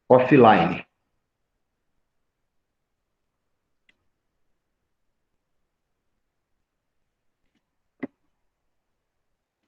offline.